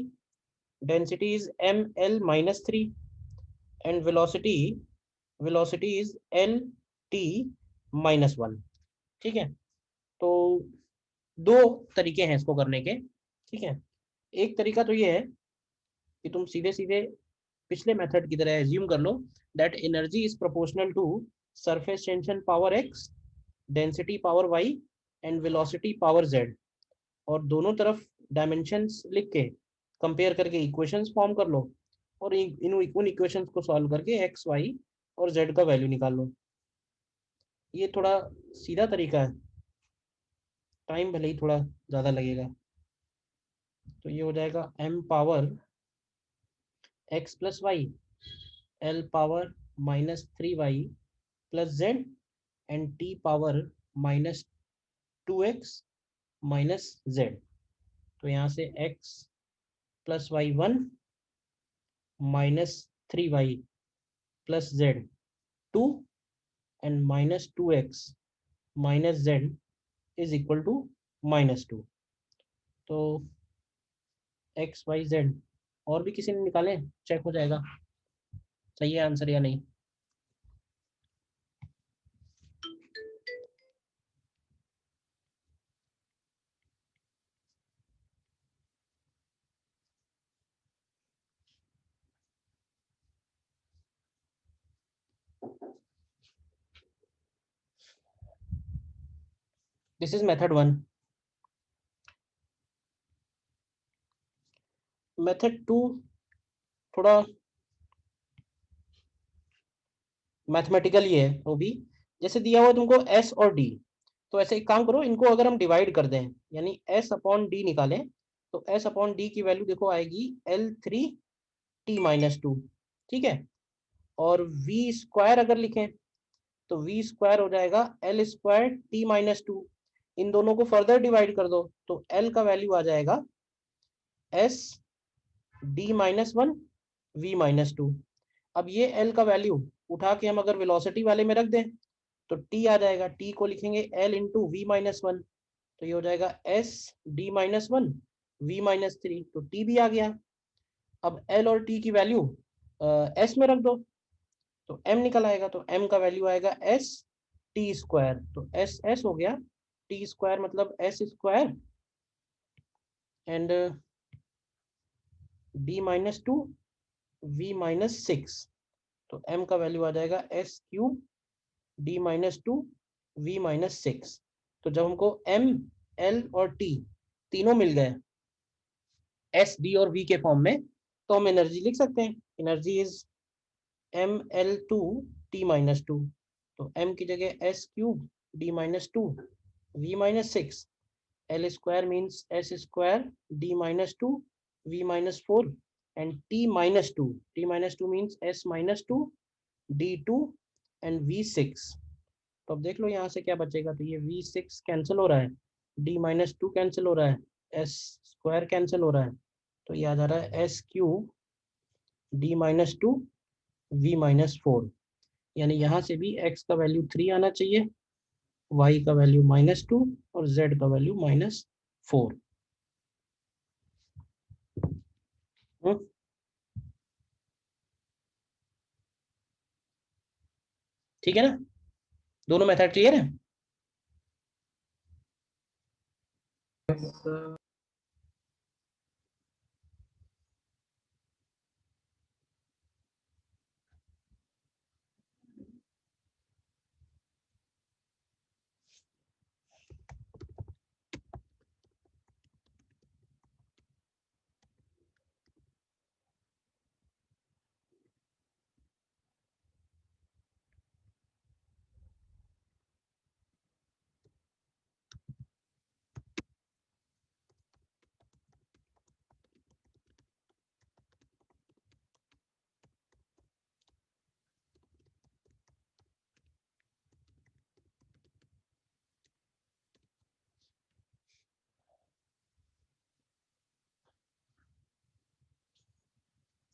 density is M L minus three and velocity, velocity is L T minus one. ठीक है, तो दो तरीके हैं इसको करने के। ठीक है, एक तरीका तो ये है कि तुम सीधे सीधे पिछले मेथड की तरह एज्यूम कर लो that energy is proportional to surface tension power X, density power Y and velocity power Z, और दोनों तरफ डायमेंशंस लिख के कंपेयर करके इक्वेशंस फॉर्म कर लो और उन इक्वेशंस को सॉल्व करके एक्स, वाई और जेड का वैल्यू निकाल लो। ये थोड़ा सीधा तरीका है, टाइम भले ही थोड़ा ज़्यादा लगेगा। तो ये हो जाएगा m power x plus Y, l power minus three Y plus Z and t power minus two X minus Z. तो यहाँ से x plus Y one minus three Y plus Z two and minus two X minus Z is equal to minus two. तो X Y Z और भी किसी ने निकाले, check हो जाएगा सही है आंसर या नहीं। This is method 1. मेथड 2 थोड़ा मैथमेटिकल ही है वो भी. जैसे दिया हुआ तुमको s और d, तो ऐसे एक काम करो, इनको अगर हम डिवाइड कर दें यानी s अपॉन d निकालें, तो s अपॉन d की वैल्यू देखो आएगी L3t-2. ठीक है. और v स्क्वायर अगर लिखें तो v स्क्वायर हो जाएगा L2t-2. इन दोनों को फर्दर डिवाइड कर दो तो L का वैल्यू आ जाएगा s d-1 v-2. अब ये L का वैल्यू उठा के हम अगर वेलोसिटी वाले में रख दें तो t आ जाएगा. t को लिखेंगे L इंटू v-1, तो ये हो जाएगा s d-1 v-3. तो t भी आ गया. अब L और t की वैल्यू s में रख दो तो m निकल आएगा. तो m का वैल्यू आएगा s t स्क्वायर. तो s s हो गया, t स्क्वायर मतलब s square and d-2 v-6. तो m का वैल्यू आ जाएगा s क्यूब d-2 v-6. तो जब हमको m l और t तीनों मिल गए s d और v के फॉर्म में, तो हम एनर्जी लिख सकते हैं. Energy is ml2t-2. तो m की जगह s cube d-2 v-6. l square means s square d-2 v-4 and t-2 means s-2 d2 and v6. तो अब देख लो यहाँ से क्या बचेगा. तो ये v6 कैंसिल हो रहा है, d-2 कैंसिल हो रहा है, s स्क्वायर कैंसिल हो रहा है. तो ये आ जा रहा है s क्यूब d-2 v-4. यानी यहाँ से भी x का वैल्यू 3 आना चाहिए, y का वैल्यू -2 और z का वैल्यू -4. ठीक है ना. दोनों मेथड क्लियर है.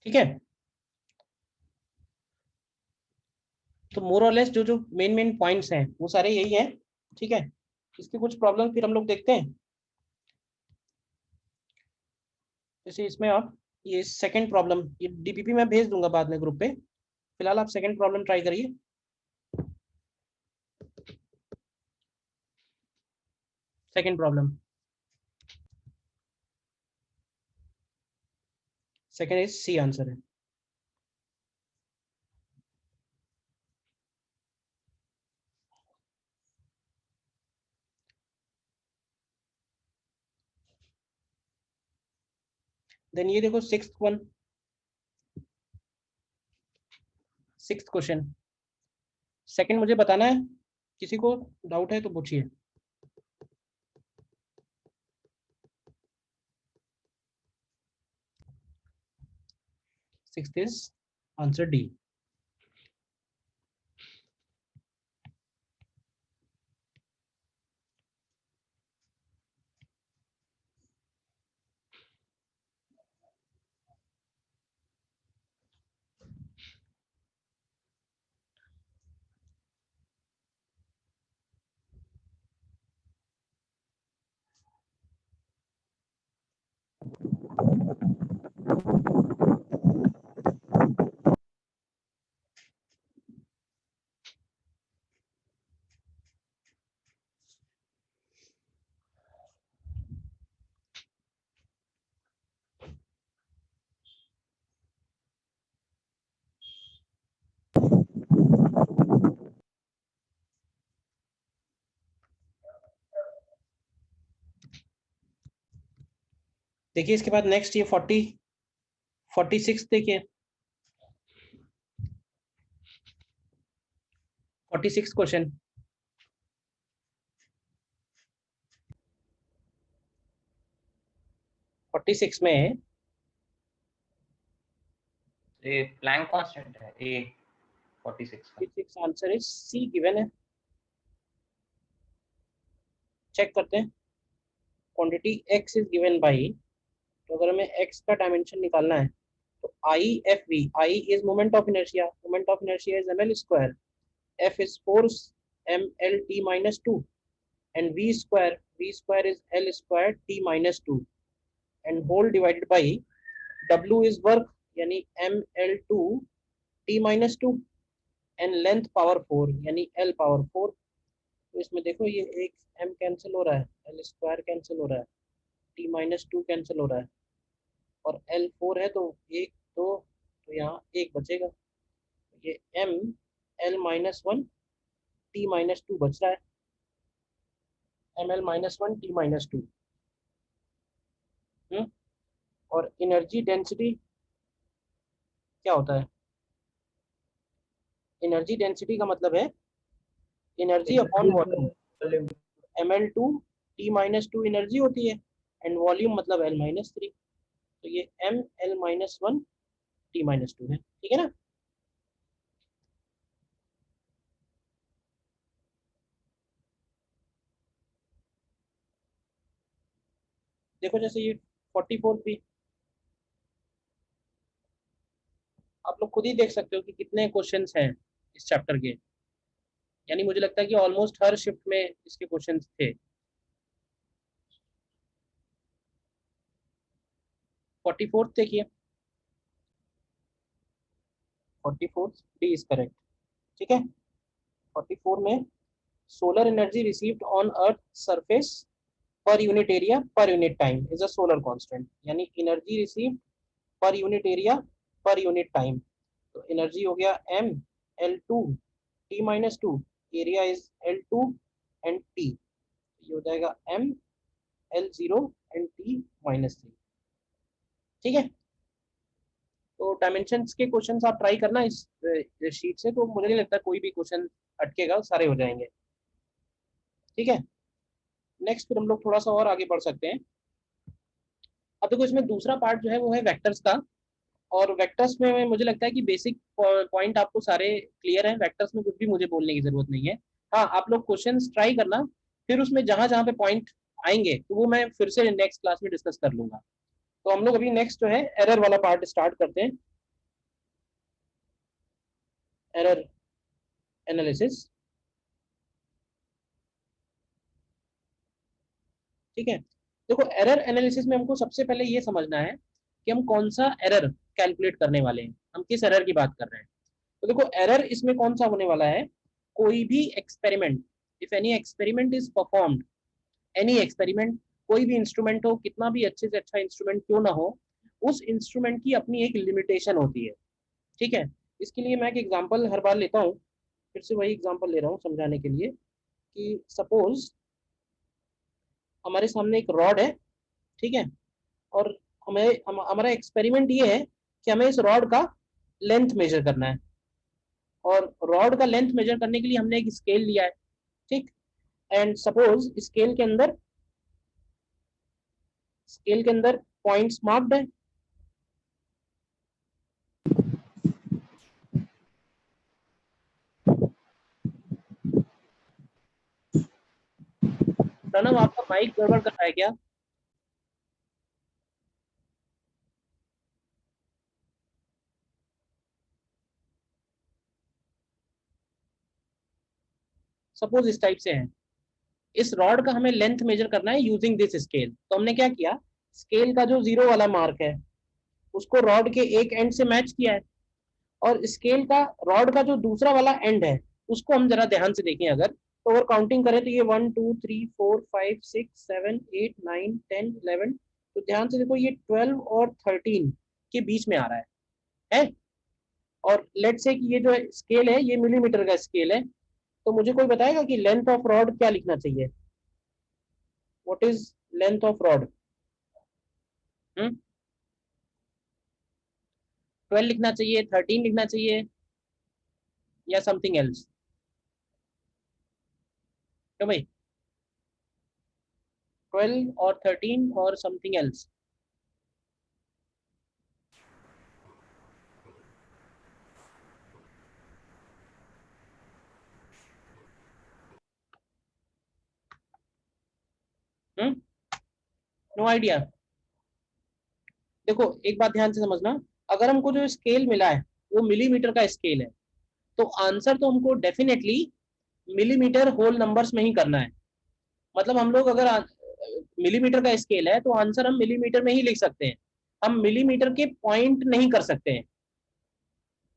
ठीक है. तो मोर और लेस जो जो मेन पॉइंट्स हैं वो सारे यही हैं. ठीक है. इसके कुछ प्रॉब्लम फिर हम लोग देखते हैं. जैसे इसमें आप ये सेकंड प्रॉब्लम, ये डीपीपी मैं भेज दूंगा बाद में ग्रुप पे. फिलहाल आप सेकंड प्रॉब्लम ट्राई करिए. Second problem, second is C answer है. देन ये देखो sixth one, sixth question. Second मुझे बताना है, किसी को डाउट है तो पूछिए. Sixth is answer D. देखिए इसके बाद नेक्स्ट ये 46 देखिए, 46 क्वेश्चन। फोर्टी सिक्स में ये प्लैंक कांस्टेंट है ए 46 का। 46 आंसर इज सी गिवन है। चेक करते हैं, quantity x is given by, तो अगर हमें x का डायमेंशन निकालना है तो I F V, I is moment of inertia, moment of inertia is ml square, f is force mlt minus 2, and v square is l square t minus 2, and whole divided by w is work यानी ml2 t minus 2, and length power 4 यानी l power 4। तो इसमें देखो ये एक m cancel हो रहा है, l स्क्वायर कैंसिल हो रहा है, t minus 2 कैंसिल हो रहा है, और l 4 है तो एक दो, तो यहाँ एक बचेगा, ये m l minus 1 t minus 2 बच रहा है, ml minus 1 t minus 2। और एनर्जी डेंसिटी क्या होता है? एनर्जी डेंसिटी का मतलब है energy upon volume, ml2 t minus 2 energy होती है, एंड वॉल्यूम मतलब l minus 3, तो ये m l minus 1 t minus 2 है, ठीक है ना। देखो जैसे ये 44 भी आप लोग खुद ही देख सकते हो कि कितने क्वेश्चंस हैं इस चैप्टर के, यानी मुझे लगता है कि ऑलमोस्ट हर शिफ्ट में इसके क्वेश्चंस थे। 44 देखिए, 44 डी इज करेक्ट, ठीक है। 44 में solar energy received on earth surface per unit area per unit time is a solar constant, यानी energy received per unit area per unit time, तो एनर्जी हो गया m l2 t minus 2, area is l2 and t, ये हो जाएगा m l0 and t minus 3, ठीक है। तो डायमेंशंस के क्वेश्चंस आप ट्राई करना इस शीट से, तो मुझे नहीं लगता कोई भी क्वेश्चन अटकेगा, सारे हो जाएंगे, ठीक है। नेक्स्ट फिर हम लोग थोड़ा सा और आगे बढ़ सकते हैं। अब देखो इसमें दूसरा पार्ट जो है वो है वेक्टर्स का, और वेक्टर्स में मुझे लगता है कि बेसिक पॉइंट आपको सारे क्लियर हैं, वेक्टर्स में कुछ भी मुझे बोलने की जरूरत नहीं है। हाँ, आप लोग क्वेश्चंस ट्राई करना, फिर उसमें जहां जहां पे पॉइंट आएंगे तो वो मैं फिर से नेक्स्ट क्लास में डिस्कस कर लूंगा। तो हम लोग अभी नेक्स्ट जो है एरर वाला पार्ट स्टार्ट करते हैं, एरर एनालिसिस, ठीक है। देखो एरर एनालिसिस में हमको सबसे पहले ये समझना है कि हम कौन सा एरर कैलकुलेट करने वाले हैं, हम किस एरर की बात कर रहे हैं। तो देखो एरर इसमें कौन सा होने वाला है, कोई भी experiment, if any experiment is performed, any experiment, कोई भी इंस्ट्रूमेंट हो, कितना भी अच्छे से अच्छा इंस्ट्रूमेंट क्यों ना हो, उस इंस्ट्रूमेंट की अपनी एक लिमिटेशन होती है, ठीक है। इसके लिए मैं एक एग्जांपल हर बार लेता हूँ, फिर से वही एग्जांपल ले रहा हूँ समझाने के लिए, कि सपोज हमारे सामने एक रॉड है, ठीक है, और हमारा एक्सपेरिमेंट ये है कि हमें इस रॉड का लेंथ मेजर करना है, और रॉड का लेंथ मेजर करने के लिए हमने एक स्केल लिया है, ठीक। एंड सपोज स्केल के अंदर पॉइंट्स मार्क्ड है, प्रणव आपका माइक गड़बड़ कर रहा है क्या? सपोज इस टाइप से है, इस रॉड का हमें लेंथ मेजर करना है यूजिंग दिस स्केल। तो हमने क्या किया, स्केल का जो 0 वाला मार्क है उसको रॉड के एक एंड से मैच किया है, और स्केल का रॉड का जो दूसरा वाला एंड है उसको हम जरा ध्यान से देखें, अगर तो अगर काउंटिंग करें तो ये 1 2 3 4 5 6 7 8 9 10 11, तो ध्यान से देखो ये 12 और 13 के बीच में आ रहा है? और लेट्स से कि ये जो स्केल है ये मिलीमीटर का स्केल है, तो मुझे कोई बताएगा कि लेंथ ऑफ रॉड क्या लिखना चाहिए, what is length of rod? 12 लिखना चाहिए, 13 लिखना चाहिए, या समथिंग एल्स? क्यों भाई? 12 और 13 और समथिंग एल्स? No idea. देखो एक बात ध्यान से समझना, अगर हमको जो स्केल मिला है वो मिलीमीटर का स्केल है, तो आंसर तो हमको डेफिनेटली मिलीमीटर होल नंबर्स में ही करना है। मतलब हम लोग अगर मिलीमीटर का स्केल है तो आंसर हम मिलीमीटर में ही लिख सकते हैं, हम मिलीमीटर के पॉइंट नहीं कर सकते हैं।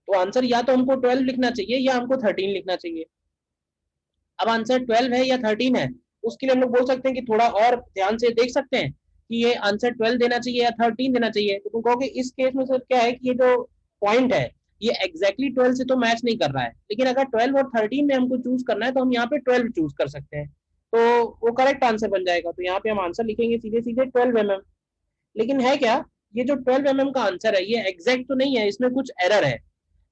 तो आंसर या तो हमको 12 लिखना चाहिए या हमको 13 लिखना चाहिए। अब आंसर 12 है या 13 है, उसके लिए हम लोग बोल सकते हैं कि थोड़ा और ध्यान से देख सकते हैं कि ये आंसर 12 देना चाहिए या 13 देना चाहिए। तो तुम कहोगे इस केस में सर क्या है कि ये जो पॉइंट है ये एग्जैक्टली 12 से तो मैच नहीं कर रहा है, लेकिन अगर 12 और 13 में हमको चूज करना है तो हम यहाँ पे 12 चूज कर सकते हैं, तो वो करेक्ट आंसर बन जाएगा। तो यहाँ पे हम आंसर लिखेंगे सीधे सीधे 12 mm। लेकिन है क्या, ये जो 12 mm का आंसर है ये एग्जैक्ट तो नहीं है, इसमें कुछ एरर है,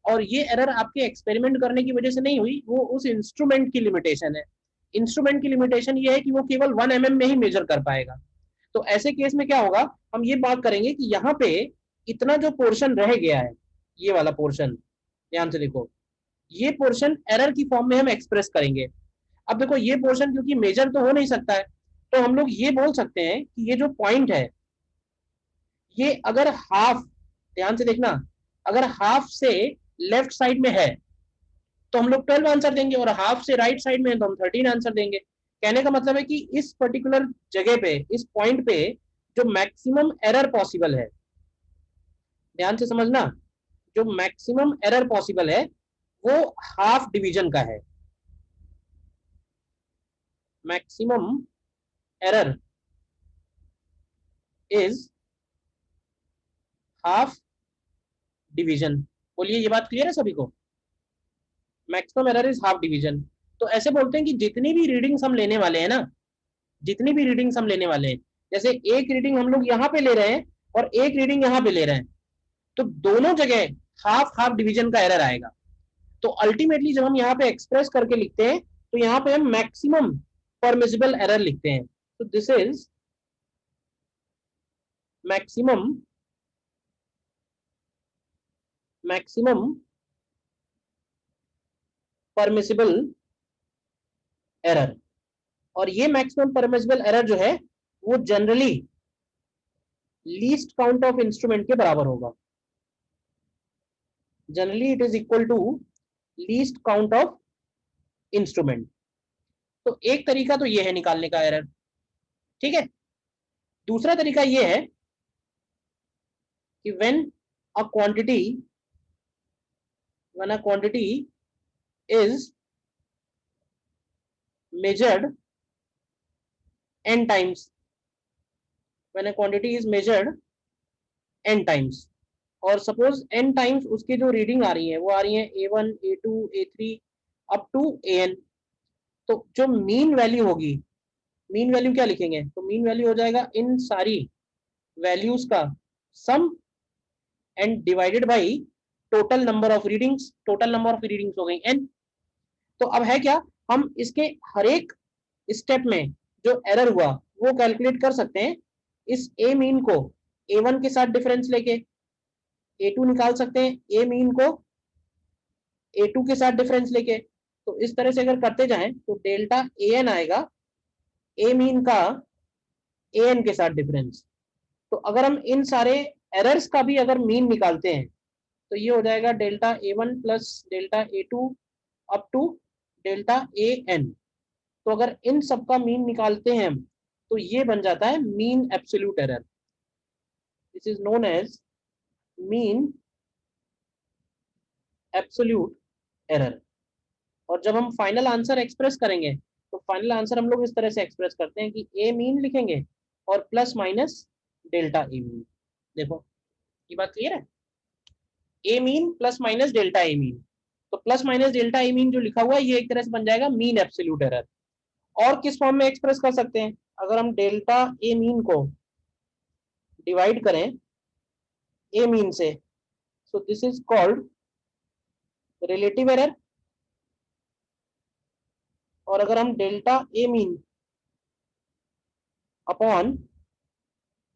और ये एरर आपके एक्सपेरिमेंट करने की वजह से नहीं हुई, वो उस इंस्ट्रूमेंट की लिमिटेशन है। इंस्ट्रूमेंट की लिमिटेशन ये है कि वो केवल 1 mm में ही मेजर कर पाएगा। तो ऐसे केस में क्या होगा, हम ये बात करेंगे कि यहाँ पे इतना जो पोर्शन रह गया है, ये वाला पोर्शन ध्यान से देखो, ये पोर्शन एरर की फॉर्म में हम एक्सप्रेस करेंगे। अब देखो ये पोर्शन क्योंकि मेजर तो हो नहीं सकता है, तो हम लोग ये बोल सकते हैं कि ये जो पॉइंट है ये अगर हाफ, ध्यान से देखना, अगर हाफ से लेफ्ट साइड में है तो हम लोग 12 आंसर देंगे, और हाफ से राइट साइड में है तो हम 13 आंसर देंगे। कहने का मतलब है कि इस पर्टिकुलर जगह पे, इस पॉइंट पे जो मैक्सिमम एरर पॉसिबल है, ध्यान से समझना, जो मैक्सिमम एरर पॉसिबल है वो हाफ डिवीजन का है। Maximum error is half division. बोलिए ये बात क्लियर है सभी को? Maximum error is half division. तो ऐसे बोलते हैं कि जितनी भी रीडिंग्स हम लेने वाले हैं ना, जितनी भी रीडिंग्स हम लेने वाले हैं, जैसे एक रीडिंग हम लोग यहाँ पे ले रहे हैं और एक रीडिंग यहाँ पे ले रहे हैं, तो दोनों जगह हाफ हाफ डिवीजन का एरर आएगा। तो अल्टीमेटली जब हम यहाँ पे एक्सप्रेस करके लिखते हैं तो यहाँ पे हम मैक्सिमम परमिसिबल एरर लिखते हैं। तो this is maximum permissible error. और ये मैक्सिमम परमिसिबल एरर जो है वो generally least count of instrument के बराबर होगा। Generally it is equal to least count of instrument. तो एक तरीका तो ये है निकालने का एरर, ठीक है। दूसरा तरीका ये है कि when a quantity is measured n times, when a quantity is measured n times, और सपोज n टाइम्स उसकी जो रीडिंग आ रही है वो आ रही है A1 A2 A3 up to AN, तो जो मीन वैल्यू होगी, मीन वैल्यू क्या लिखेंगे, तो मीन वैल्यू हो जाएगा इन सारी वैल्यूज का sum and divided by total number of readings. Total number of readings हो गई n। तो अब है क्या, हम इसके हर एक स्टेप में जो एरर हुआ वो कैलकुलेट कर सकते हैं। इस a मीन को A1 के साथ डिफरेंस लेके A2 निकाल सकते हैं, a मीन को A2 के साथ डिफरेंस लेके। तो इस तरह से अगर करते जाएं तो डेल्टा AN आएगा a मीन का AN के साथ डिफरेंस। तो अगर हम इन सारे एरर्स का भी अगर मीन निकालते हैं तो ये हो जाएगा delta A1 plus delta A2 up to delta AN। तो अगर इन सब का मीन निकालते हैं तो ये बन जाता है mean absolute error. This is known as mean absolute error. और जब हम फाइनल आंसर एक्सप्रेस करेंगे तो फाइनल आंसर हम लोग इस तरह से एक्सप्रेस करते हैं कि a मीन लिखेंगे और plus minus delta a mean. देखो ये बात क्लियर है, a mean plus minus delta a mean. तो plus minus delta a mean जो लिखा हुआ है ये एक तरह से बन जाएगा मीन एब्सोल्यूट एरर। और किस फॉर्म में एक्सप्रेस कर सकते हैं, अगर हम डेल्टा a मीन को डिवाइड करें ए मीन से, सो this is called relative error. और अगर हम delta A mean upon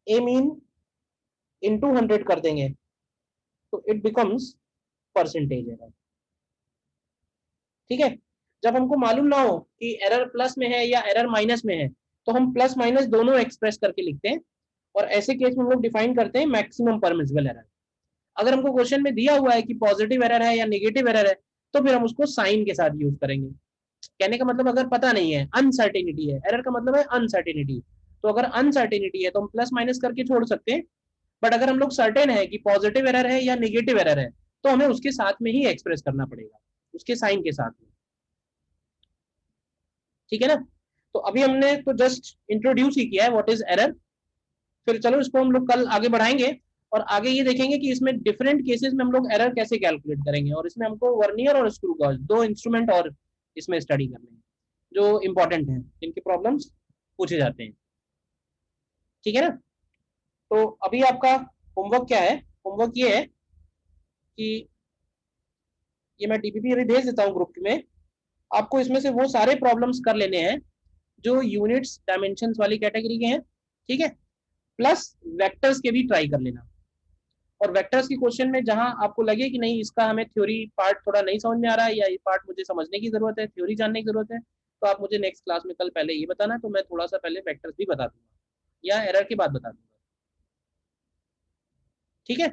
A mean into 100 कर देंगे तो इट बिकम्स परसेंटेज एरर। ठीक है, जब हमको मालूम ना हो कि एरर प्लस में है या एरर माइनस में है तो हम प्लस माइनस दोनों एक्सप्रेस करके लिखते हैं, और ऐसे केस में हम लोग डिफाइन करते हैं मैक्सिमम परमिसिबल एरर। अगर हमको क्वेश्चन में दिया हुआ है कि पॉजिटिव एरर है या नेगेटिव एरर है तो फिर हम उसको साइन के साथ यूज करेंगे। कहने का मतलब अगर पता नहीं है, अनसर्टेनिटी है, एरर का मतलब है अनसर्टेनिटी, तो अगर अनसर्टेनिटी है तो हम प्लस माइनस करके छोड़ सकते हैं। बट अगर हम लोग सर्टेन है कि पॉजिटिव एरर है या नेगेटिव एरर है तो हमें उसके साथ में ही एक्सप्रेस करना पड़ेगा, उसके साइन के साथ में। ठीक है ना, तो अभी हमने तो जस्ट इंट्रोड्यूस ही किया है व्हाट इज एरर। फिर चलो इसको हम लोग कल आगे बढ़ाएंगे और आगे ये देखेंगे कि इसमें डिफरेंट केसेस में हम लोग एरर कैसे कैलकुलेट करेंगे, और इसमें हमको वर्नियर और स्क्रू गॉज दो इंस्ट्रूमेंट और इसमें स्टडी करने हैं जो इंपॉर्टेंट हैं, इनके प्रॉब्लम्स पूछे जाते हैं। ठीक है ना, तो अभी आपका होमवर्क क्या है? होमवर्क ये है कि ये मैं डीपीपी अभी भेज देता हूँ ग्रुप में, आपको इसमें से वो सारे प्रॉब्लम्स कर लेने हैं जो यूनिट्स डायमेंशंस वाली कैटेगरी के हैं। ठीक है, प्लस वेक्टर्स के भी ट्राई कर लेना। और वेक्टर्स की क्वेश्चन में जहां आपको लगे कि नहीं इसका हमें थ्योरी पार्ट थोड़ा नहीं समझ में आ रहा है या ये पार्ट मुझे समझने की जरूरत है, थ्योरी जानने की जरूरत है, तो आप मुझे नेक्स्ट क्लास में कल पहले ये बताना, तो मैं थोड़ा सा पहले वेक्टर्स भी बता दूंगा या एरर के बाद बता दूंगा। ठीक है।